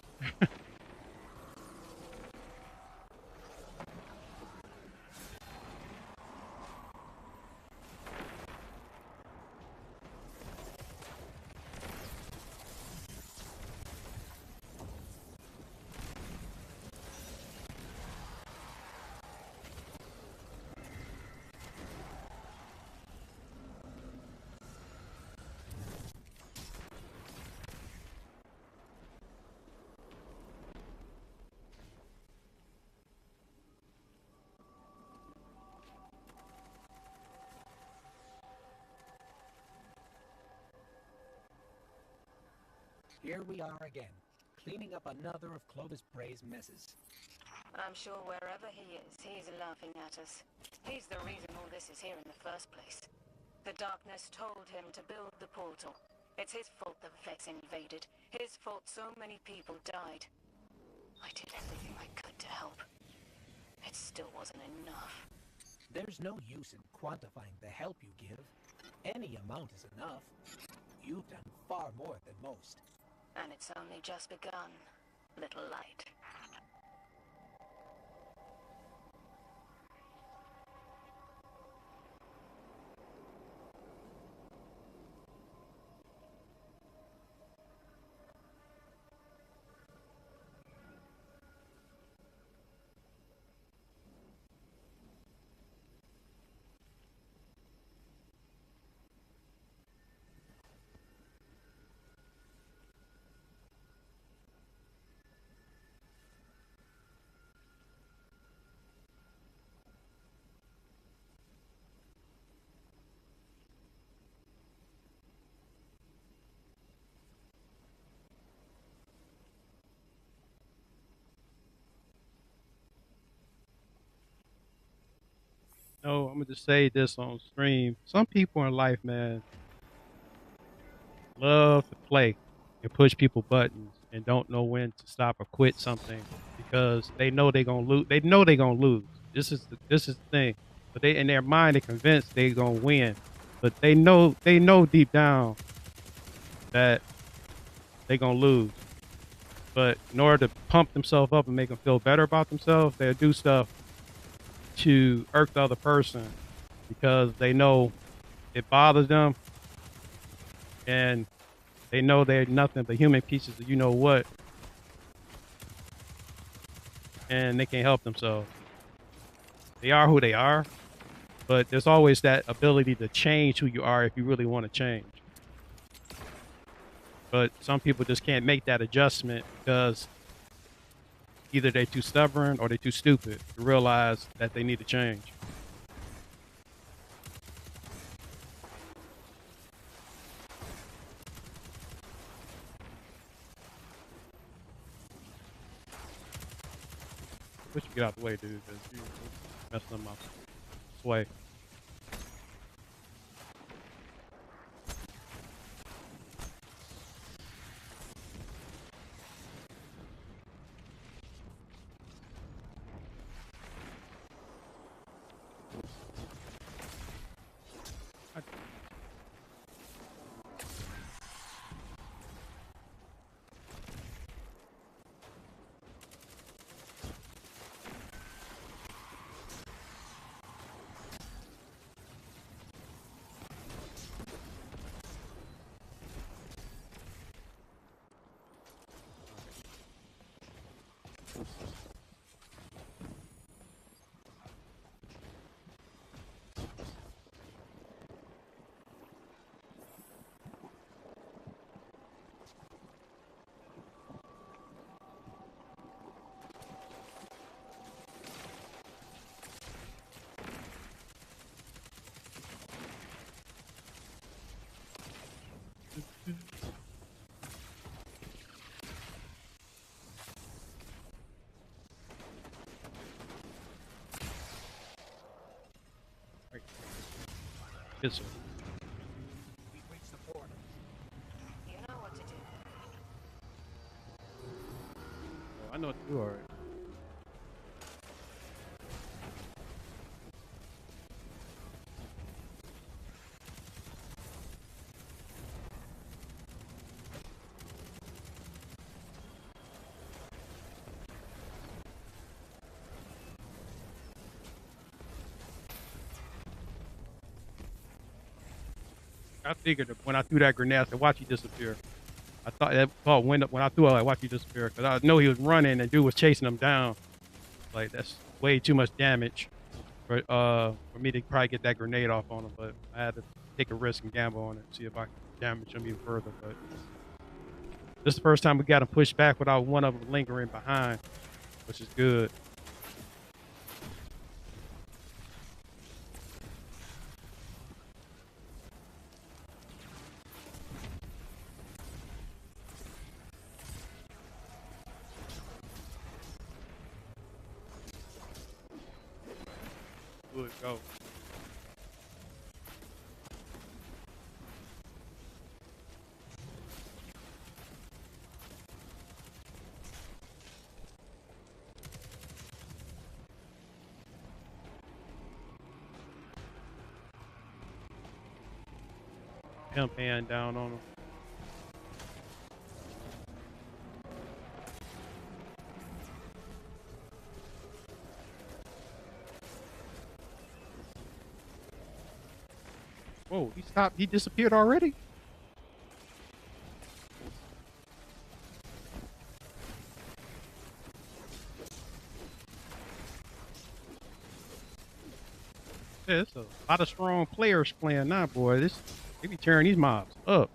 Here we are again, cleaning up another of Clovis Bray's messes. I'm sure wherever he is, he's laughing at us. He's the reason all this is here in the first place. The darkness told him to build the portal. It's his fault the Vex invaded. His fault so many people died. I did everything I could to help. It still wasn't enough. There's no use in quantifying the help you give. Any amount is enough. You've done far more than most. And it's only just begun, little light. No, I'm gonna just say this on stream. Some people in life, man, love to play and push people buttons and don't know when to stop or quit something because they know they're gonna lose. They know they're gonna lose. This is the thing. But they in their mind they're convinced they're gonna win. But they know deep down that they're gonna lose. But in order to pump themselves up and make them feel better about themselves, they'll do stuff to irk the other person because they know it bothers them and they know they're nothing but human pieces of you know what, and they can't help themselves. They are who they are, but there's always that ability to change who you are if you really want to change. But some people just can't make that adjustment because either they too stubborn or they too stupid to realize that they need to change. Wish you get out the way, dude, because you messing up my sway. Right. Yes, sir. We've reached the portal. You know what to do. Oh, I know what to do already. I figured that when I threw that grenade, I said, watch you disappear. I thought that thought went up when I threw it, like, watch you disappear. Because I know he was running and dude was chasing him down. Like, that's way too much damage for me to probably get that grenade off on him. But I had to take a risk and gamble on it, see if I could damage him even further. But this is the first time we got him pushed back without one of them lingering behind, which is good. Good, go. Him hand down on him. Whoa, he stopped. He disappeared already? Yeah, it's a lot of strong players playing now, boy. They be tearing these mobs up.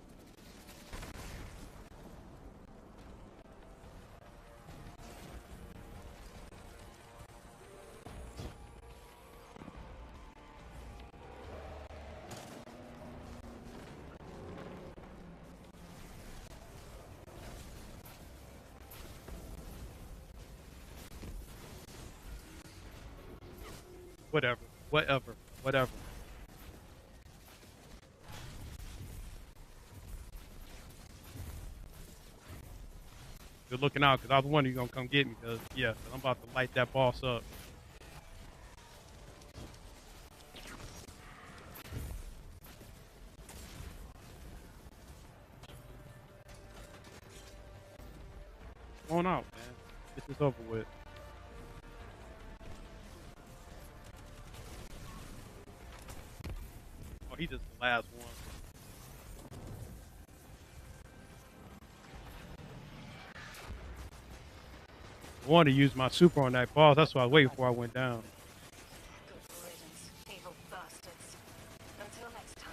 Whatever, whatever, whatever. Good looking out, because I was wondering you gonna come get me, because, yeah, 'cause I'm about to light that boss up. Come on out, man. Get this over with. Oh, he just the last one. I wanted to use my super on that boss. That's why I was waiting before I went down. Good riddance, evil bastards. Until next time.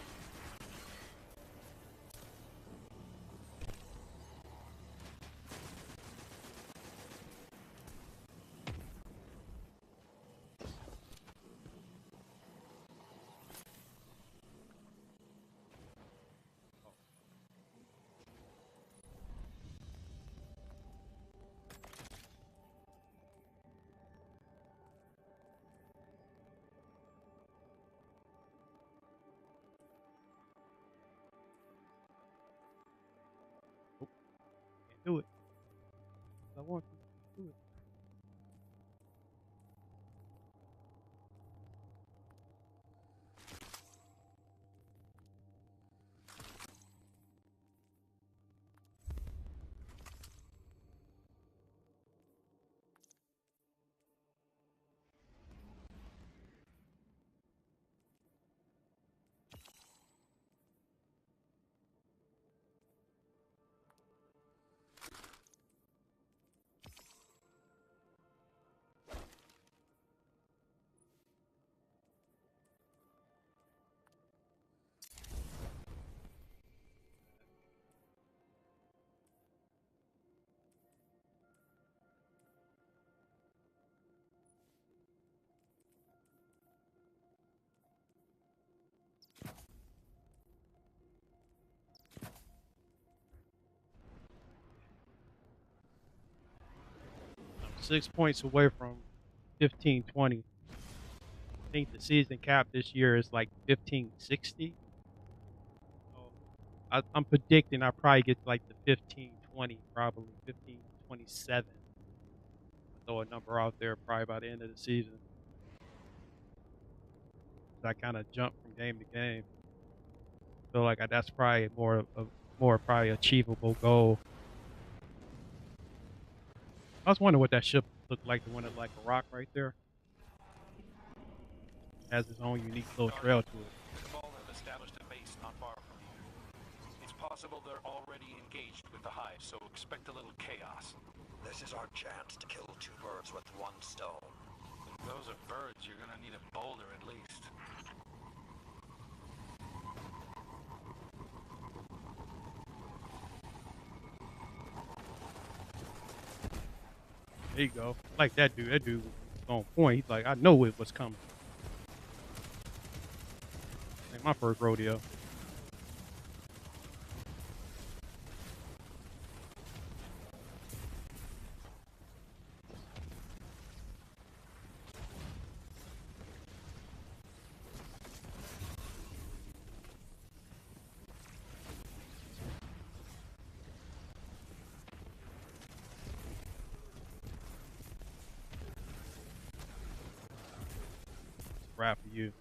6 points away from 1520. I think the season cap this year is like 1560. So I'm predicting I'll probably get to like the 1520, probably 1527. Throw a number out there probably by the end of the season. I kind of jump from game to game. So like that's probably more probably achievable goal. I was wondering what that ship looked like, the one that like a rock right there. Has its own unique little trail to it. Cabal have established a base not far from here. It's possible they're already engaged with the hive, so expect a little chaos. This is our chance to kill two birds with one stone. If those are birds, you're gonna need a boulder at least. There you go. Like that dude. That dude was on point. He's like, I know it was coming. Like my first rodeo. Rap for you.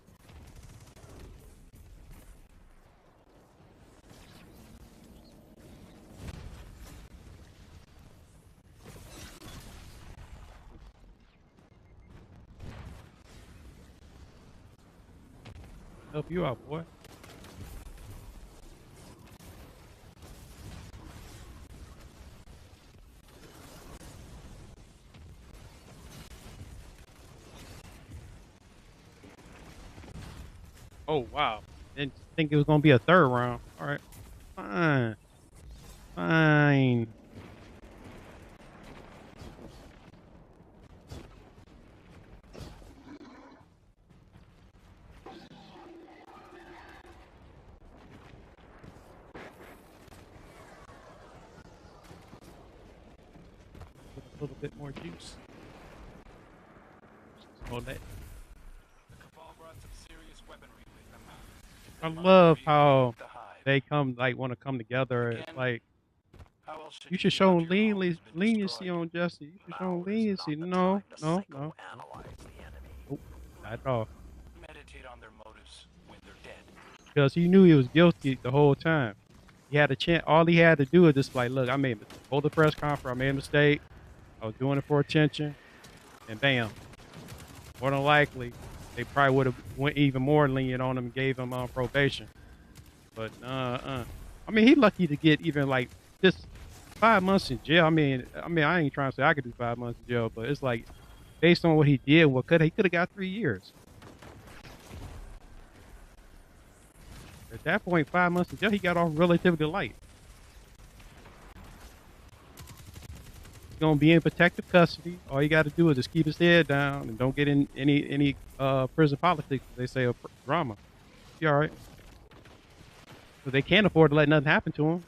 Help you out, boy. Oh wow. Didn't think it was gonna be a third round. Alright. Fine. Fine. With a little bit more juice. Oh, that. The Cabal brought some serious weaponry with them. I They must love be how with the hive. they come like want to come together. It's Again, like how else you you should show know if your home has been leniency destroyed? on Jesse. You should show Now is leniency. not the No, time to no, no. psychoanalyze the enemy. Nope. Not at all. Meditate on their motives when they're dead. Because he knew he was guilty the whole time. He had a chance. All he had to do is just like, look, I made hold the press conference. I made a mistake. I was doing it for attention, and bam. More than likely, they probably would have went even more lenient on him and gave him probation. But I mean, he lucky to get even like just 5 months in jail. I mean, I ain't trying to say I could do 5 months in jail, but it's like based on what he did, he could have got 3 years. At that point, 5 months in jail, he got off relatively light. He's gonna be in protective custody. All you got to do is just keep his head down and don't get in any prison politics. They say or drama. Be all right. But they can't afford to let nothing happen to him.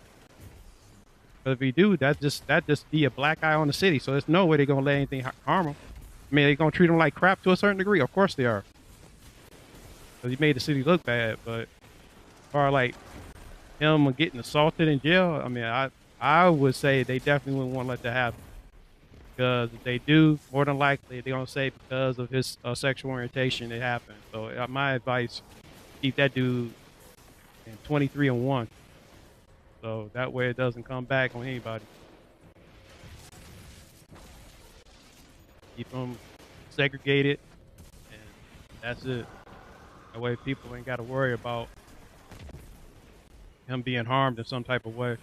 But if he do, that just be a black eye on the city. So there's no way they're gonna let anything harm him. I mean, they're gonna treat him like crap to a certain degree. Of course they are. Because he made the city look bad. But as far as like him getting assaulted in jail, I mean, I would say they definitely wouldn't want to let that happen. Because if they do, more than likely they're gonna say because of his sexual orientation it happened. So my advice: keep that dude in 23-1. So that way it doesn't come back on anybody. Keep them segregated, and that's it. That way people ain't got to worry about him being harmed in some type of way.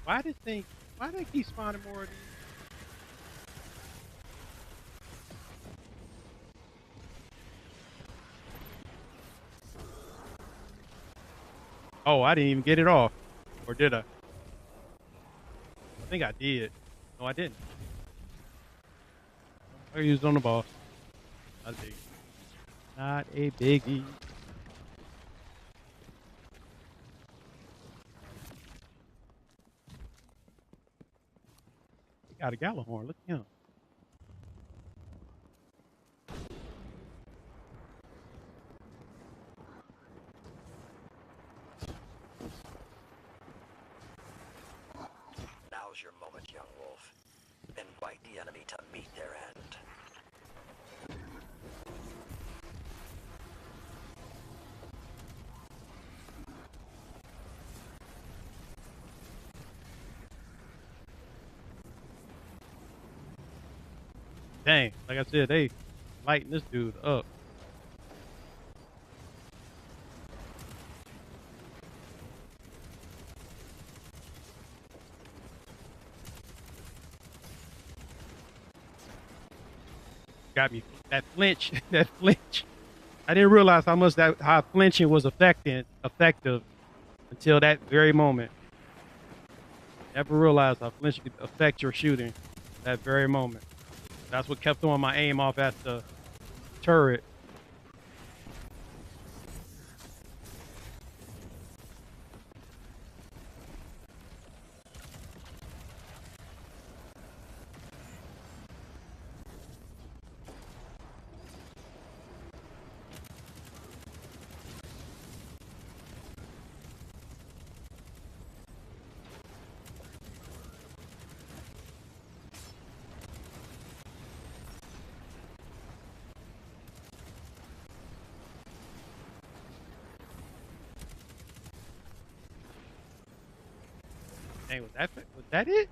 Why this thing? Why they keep spawning more of these? Oh, I didn't even get it off, or did I? I think I did. No, I didn't. I used on the boss. Not a biggie. Not a biggie. He got a Gallahorn. Look at him. Now's your moment, young wolf. Invite the enemy to meet their end. Dang. Like I said, they lighting this dude up. Got me. That flinch. That flinch. I didn't realize how much how flinching was effective until that very moment. Never realized how flinching could affect your shooting. That very moment. That's what kept throwing my aim off at the turret. Dang, was that it?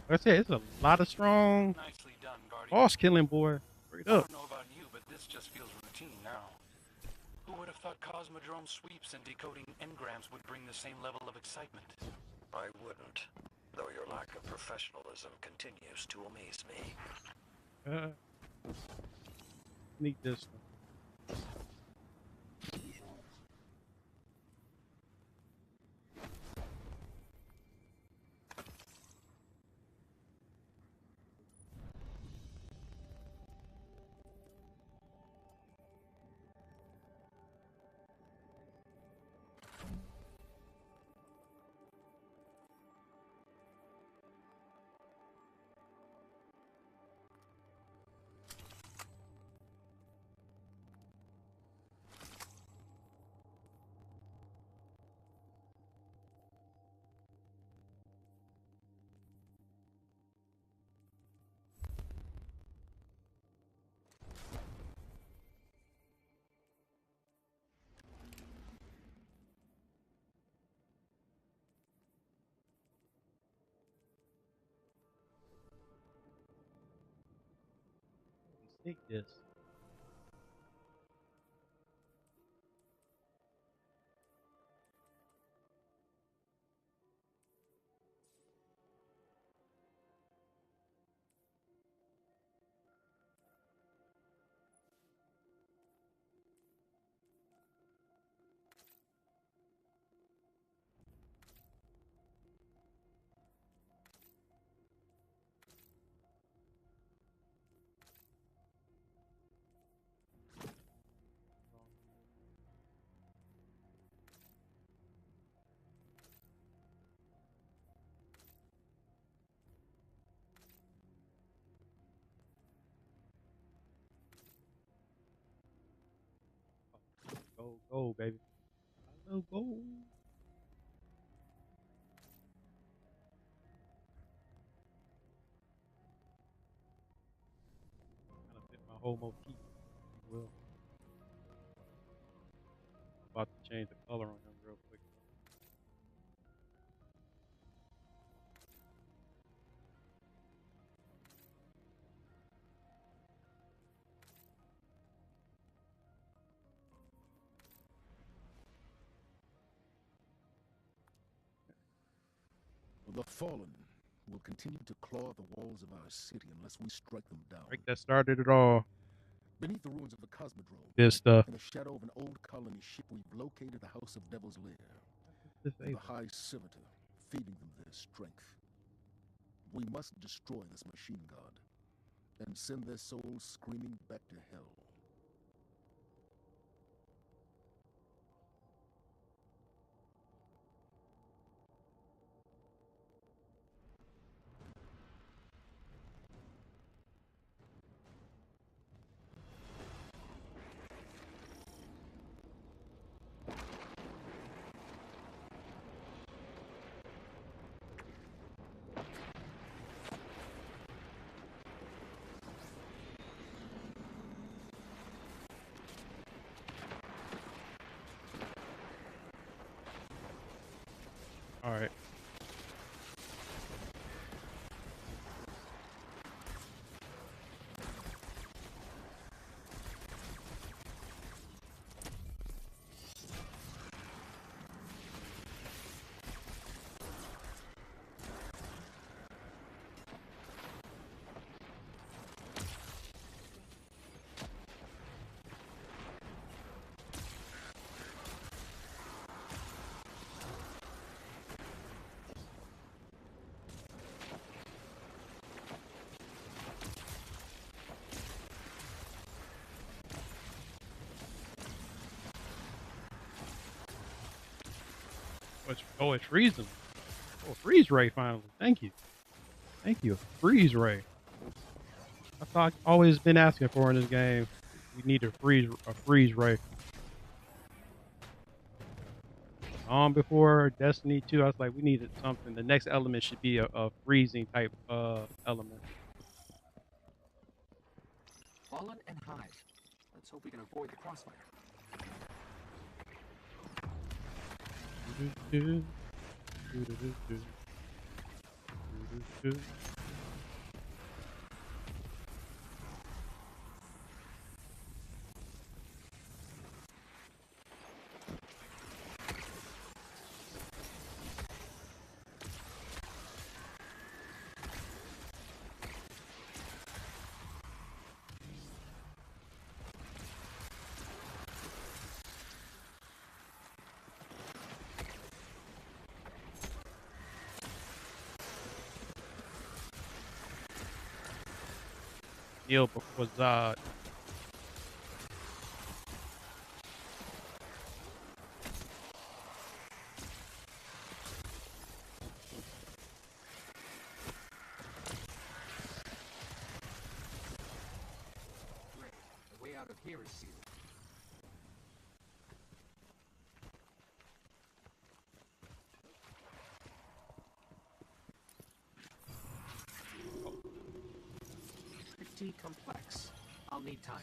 Like I said, it's a lot of strong Nicely done, Guardian. boss killing, boy. Straight I up. don't know about you, but this just feels routine now. Who would have thought Cosmodrome sweeps and decoding engrams would bring the same level of excitement? I wouldn't, though your lack of professionalism continues to amaze me. Sneak this one. Sneak this. Go, go, baby. I love gold. Kind of fit my whole motif, if you will. About to change the color on him real quick. The fallen will continue to claw the walls of our city unless we strike them down. Like that started it all. Beneath the ruins of the Cosmodrome, This stuff. in the shadow of an old colony ship, we've located the House of Devil's Lair. This The High Servitor, feeding them their strength. We must destroy this machine god and send their souls screaming back to hell. All right. Oh, it's freezing. Oh, freeze ray finally. Thank you. Thank you. Freeze ray. I thought I've always been asking for in this game. We need a freeze ray. Before Destiny 2, I was like, we needed something. The next element should be a freezing type element. Fallen and Hive. Let's hope we can avoid the crossfire. Neil was The way out of here is sealed. Pretty complex. I'll need time.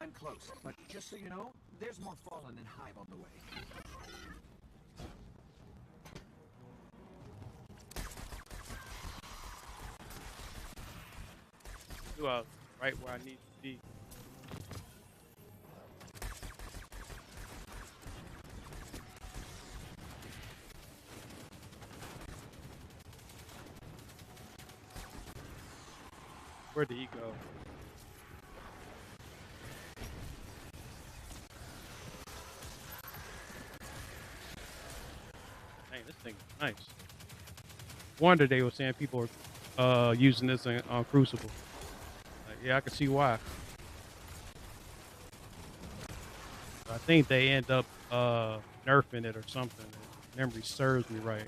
I'm close, but just so you know, there's more Fallen and Hive on the way. right where I need to be. Where did he go? Dang, this thing is nice. Wonder they were saying people are using this on Crucible. Like, yeah, I can see why. I think they end up nerfing it or something. memory serves me right.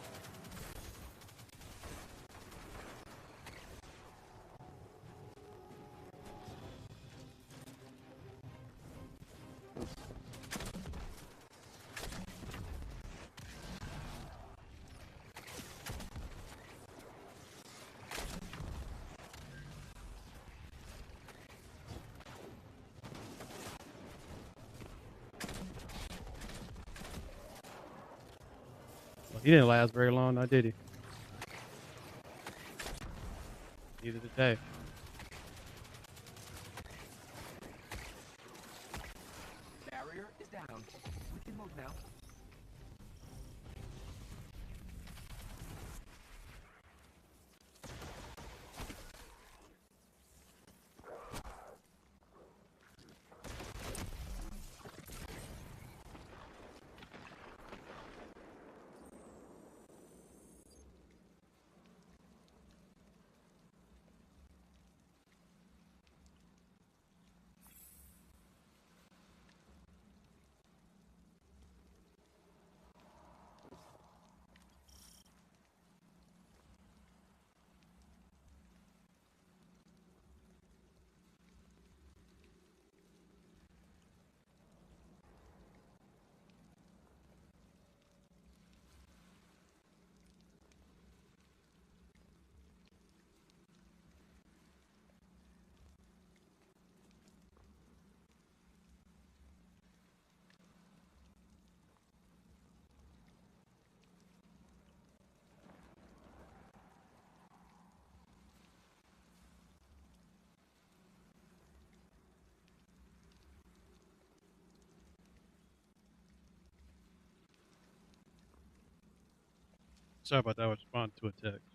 Well, he didn't last very long, now did he? Neither did they. Barrier is down. We can move now. Sorry about that. I was responding to a text.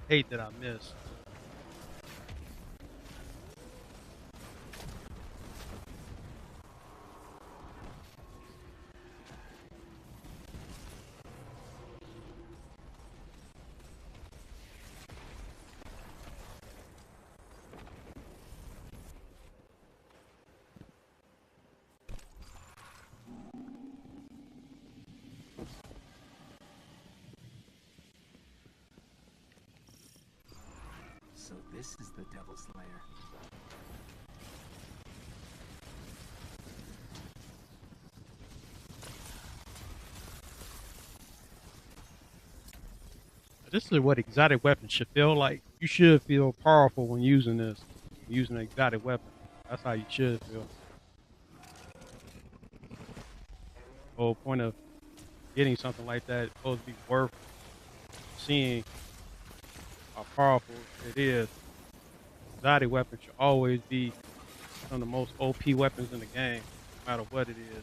Hate that I missed. So this is the Devil Slayer. This is what exotic weapons should feel like. You should feel powerful when using this, using an exotic weapon. That's how you should feel. The whole point of getting something like that is supposed to be worth seeing how powerful it is. Exotic weapons should always be some of the most OP weapons in the game, no matter what it is.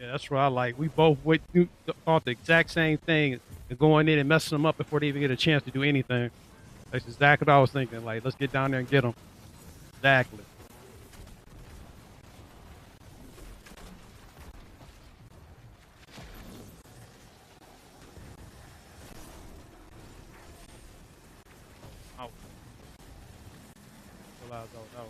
Yeah, that's what I like. We both thought the exact same thing and going in and messing them up before they even get a chance to do anything. That's exactly what I was thinking. Like, let's get down there and get them. Exactly. Out. Realize I was out.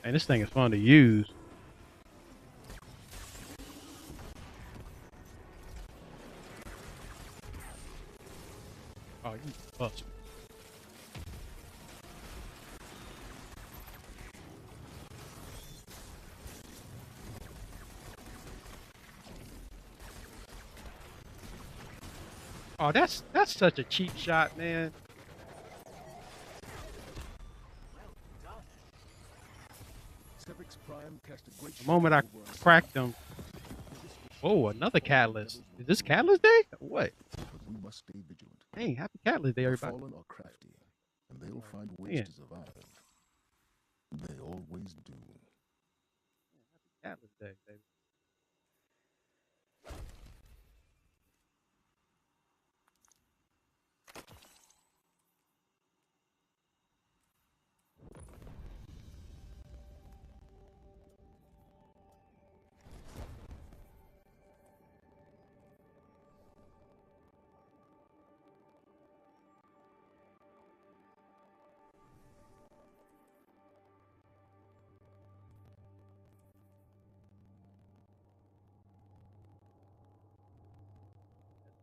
And this thing is fun to use. Oh, you bust. Oh, that's such a cheap shot, man. Sepix Prime cast a great The moment I shadow over us. cracked them. Oh, another catalyst. Is this catalyst day? Or what? But we must stay vigilant. Hey, happy catalyst day, The everybody. fallen are crafty, and they'll find ways Man, to survive. They always do. catalyst day, baby.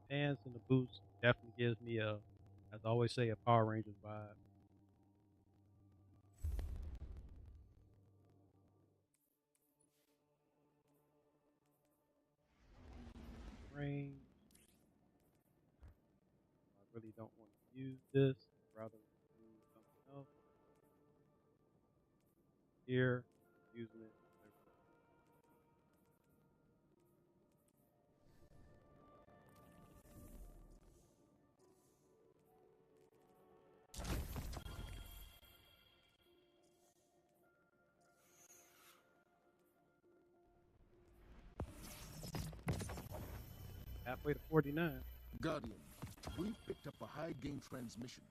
Pants and the boots definitely gives me a, as I always say, a Power Rangers vibe. Range. I really don't want to use this. I'd rather use something else. Here, using it. Halfway to 49. Guardian, we picked up a high-gain transmission.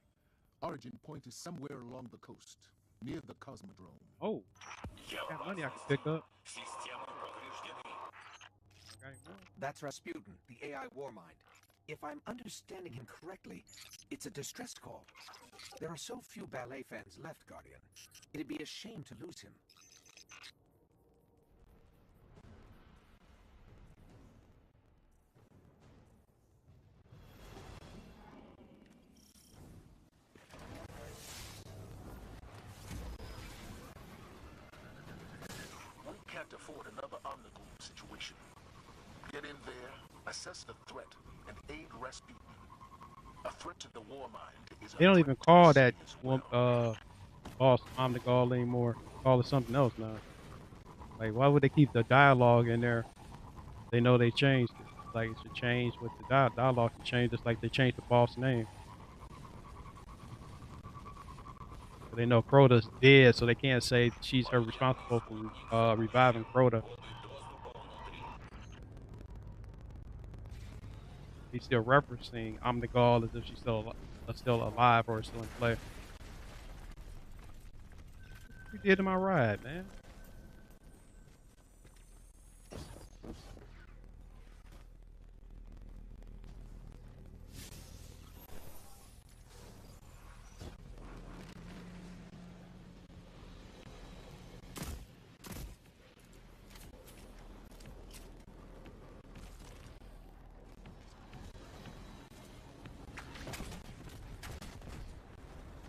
Origin point is somewhere along the coast, near the Cosmodrome. Oh, got money I can pick up. Okay, well, That's Rasputin, the AI Warmind. If I'm understanding him correctly, it's a distress call. There are so few ballet fans left, Guardian. It'd be a shame to lose him. We can't afford another Omnigloom situation. Get in there, assess the threat, and aid Rasputin. A threat to the Warmind is a they don't threat even to the call city that as well. boss Omnigall anymore. Call it something else now. Like, why would they keep the dialogue in there? They know they changed it. Like, it should change with the dialogue should change just like they changed the boss name. But they know Crota's dead, so they can't say she's her responsible for reviving Crota. He's still referencing Omnigall as if she's still alive or still in play. What you did to my ride, man?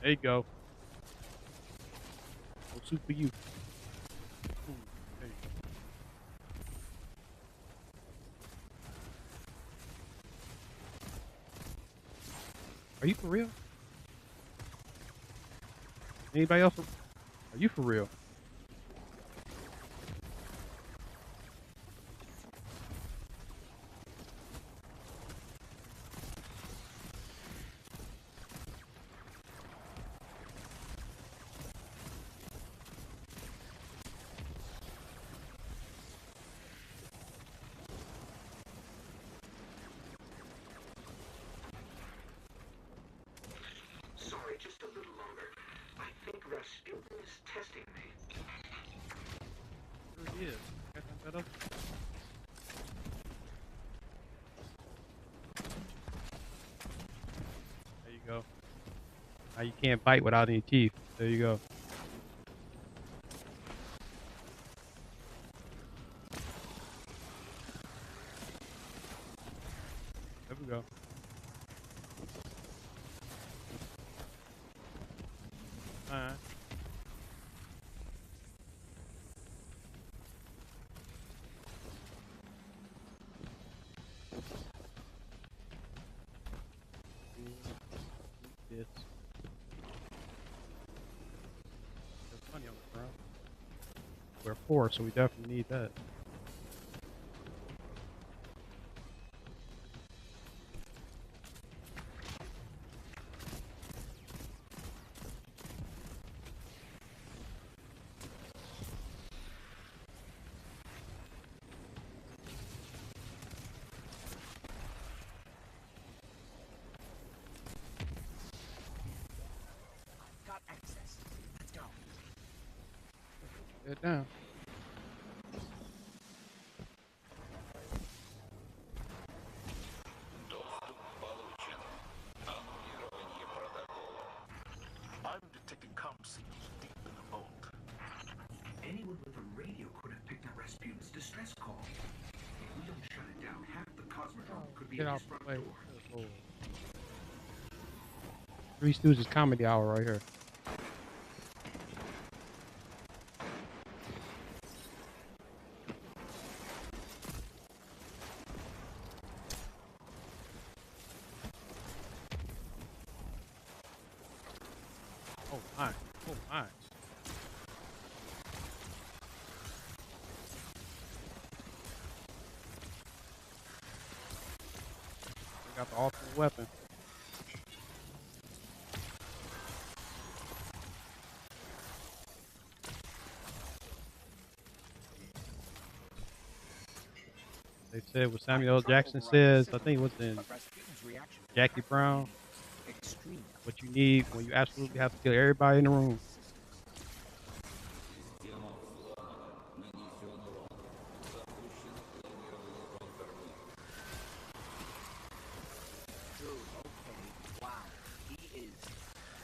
There you go. No soup for you. There you go. Are you for real? Anybody else? Are you for real? Yeah. Got that up. There you go. Now you can't bite without any teeth. There you go. There we go. Alright. Yes. There's money on the ground. We're poor, so we definitely need that. Got access. Let's go. Get down. I'm detecting comm signals deep in the vault. Anyone with a radio could have picked up Rasputin's distress call. If we don't shut it down, half the Cosmodrome could be Get at off his the front way. door. Three Stooges comedy hour right here. Oh my. Oh my. We got the ultimate weapon. They said what Samuel L. Jackson says. I think it was in Jackie Brown. Extreme. What you need when you absolutely have to kill everybody in the room. Dude, okay, wow. He is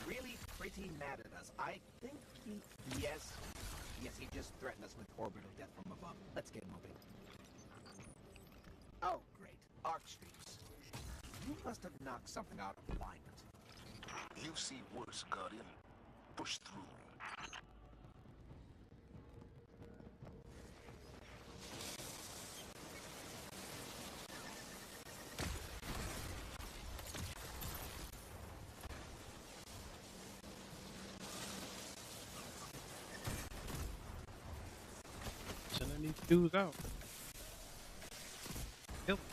really pretty mad at us. I think he... Yes, he just threatened us with orbital death from above. Let's get moving. Oh, great. Arc streams. You must have knocked something out of alignment. You've seen worse, Guardian. Push through. Sending these dudes out. Kill them.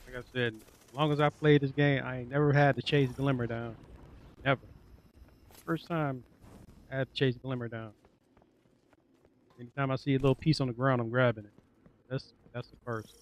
Like I said, as long as I played this game, I ain't never had to chase Glimmer down. Never. First time I had to chase Glimmer down. Anytime I see a little piece on the ground, I'm grabbing it. That's the first.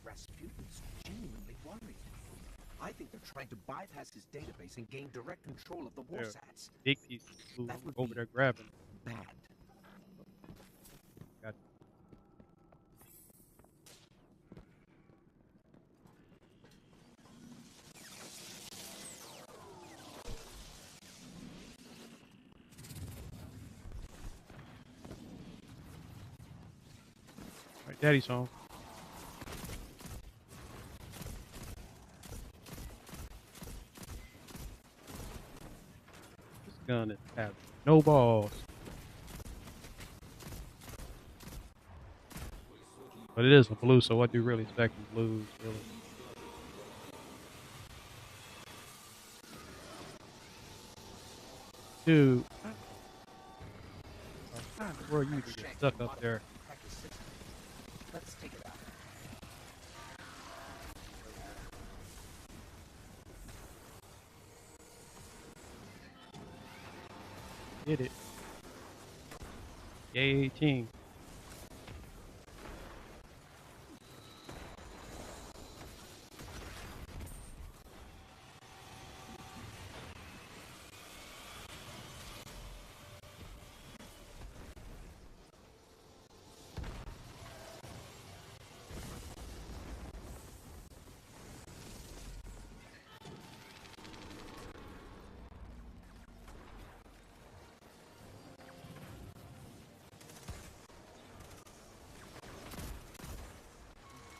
Rasputin's genuinely worried. I think they're trying to bypass his database and gain direct control of the There, warsats. big piece flew That would over be there grabbing it. bad. Got All right, Daddy's home. gun is has no balls. But it is a blue, so what do you really expect from blues, really? Dude, how in the world you even get stuck up there? Let's take it out. Get it. Yay, 18.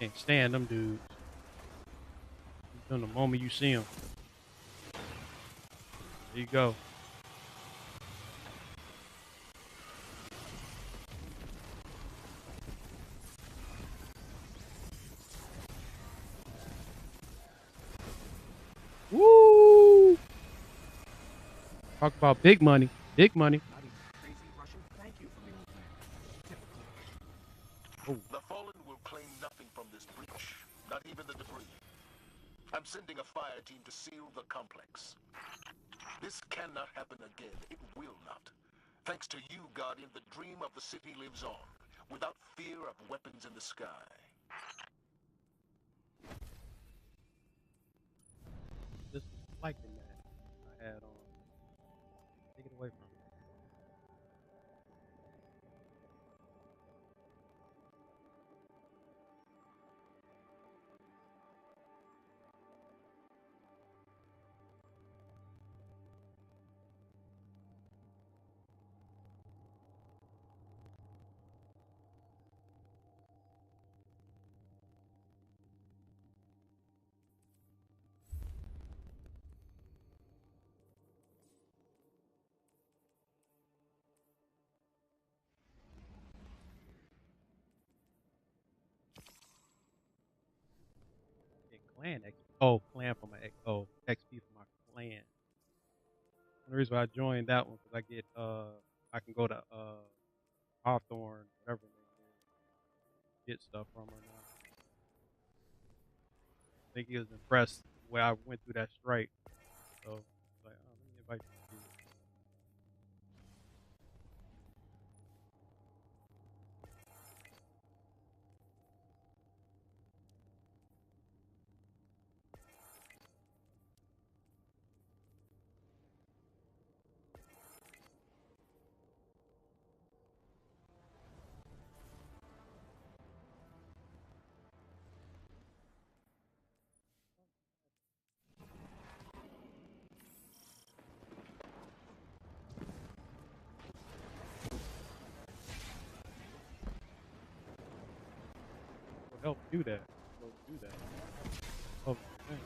Can't stand them dudes. From the moment you see them. There you go. Woo! Talk about big money. Big money. Not even crazy Russian. Thank you for the old man. Typical. The Fallen will claim nothing from this breach, not even the debris. I'm sending a fire team to seal the complex. This cannot happen again. It will not. Thanks to you, Guardian, the dream of the city lives on, without fear of weapons in the sky. This is liking that I had on. Take it away from me. Get clan X. Oh, clan for my X. Oh, XP for my clan. The reason why I joined that one because I get I can go to Hawthorne, whatever her name is, get stuff from her now. I think he was impressed the way I went through that strike. So like, oh, let me invite you. Will help do that. Will do that. Oh, man.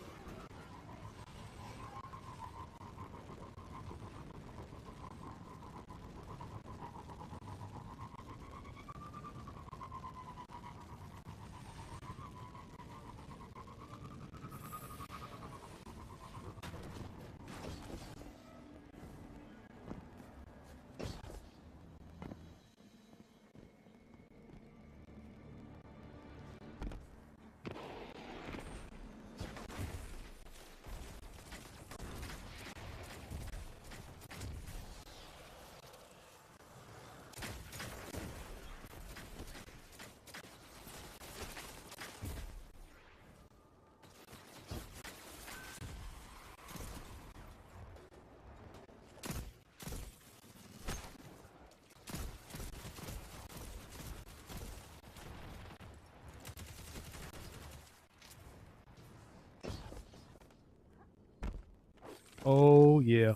Oh yeah.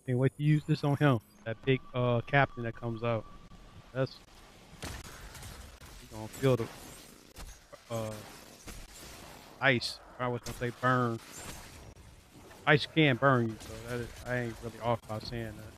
Can't wait to use this on him. That big captain that comes out. That's he's gonna feel the uh ice. I was gonna say burn. Ice can burn you, so that is, I ain't really off by saying that.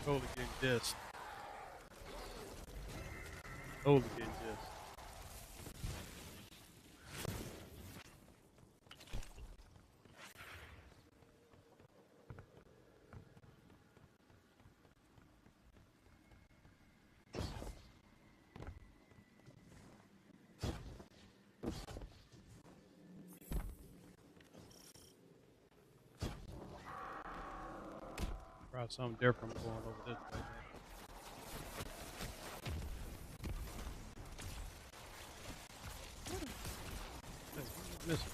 Totally getting dissed. Totally getting dissed. Try something different. I'm going over this way next. Hey, what am I missing?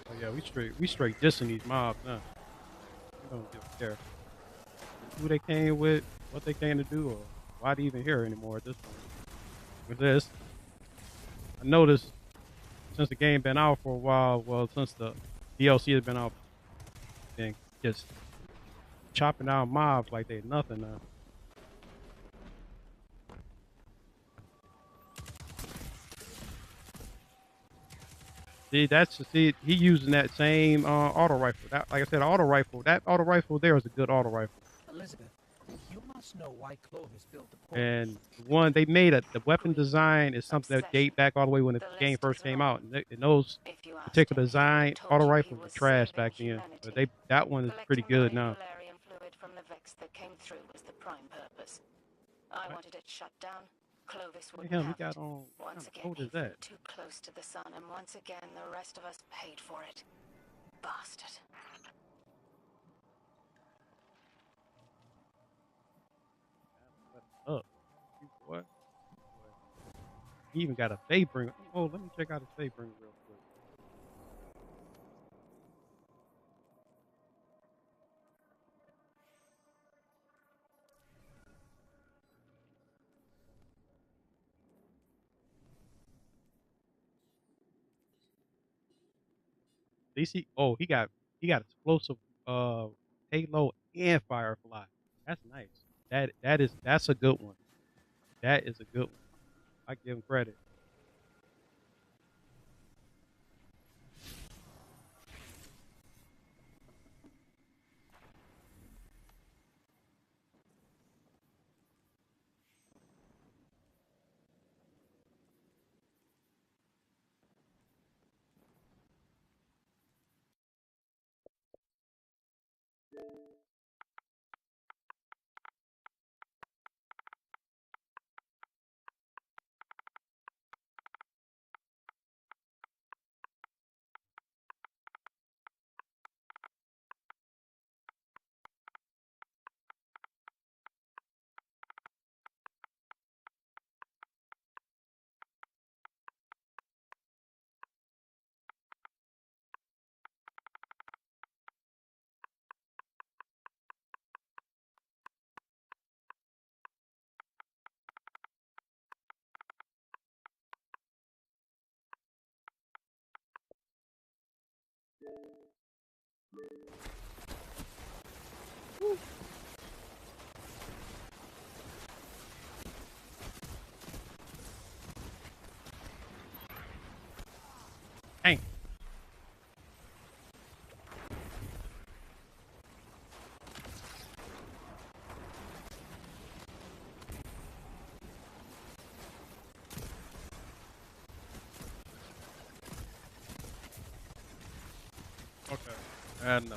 Oh yeah, we straight dissing these mobs now. We don't give a care who they came with, what they came to do, or why they even here anymore at this point. With this, I noticed since the game been out for a while, well, since the DLC has been out, been just chopping out mobs like they nothing now. See he using that same auto rifle. That, like I said, auto rifle. That auto rifle there is a good auto rifle. Elizabeth, you must know why Clovis built the portal. And the one they made it, the weapon design is something that date back all the way when the game first came out. And those particular design auto rifles were trash back then, but that one is pretty good now. Fluid from the Vex that came through was the prime purpose. I wanted it shut down. Clovis wouldn't Hell, he have got it. on. Once What again, code he is flew that? too close to the sun, and once again, the rest of us paid for it. Bastard. Up, boy. He even got a Baybringer. Oh, let me check out his Baybringer real quick. DC. Oh, he got explosive halo and firefly. That's nice. That's a good one. That is a good one. I give him credit. Hey, okay. And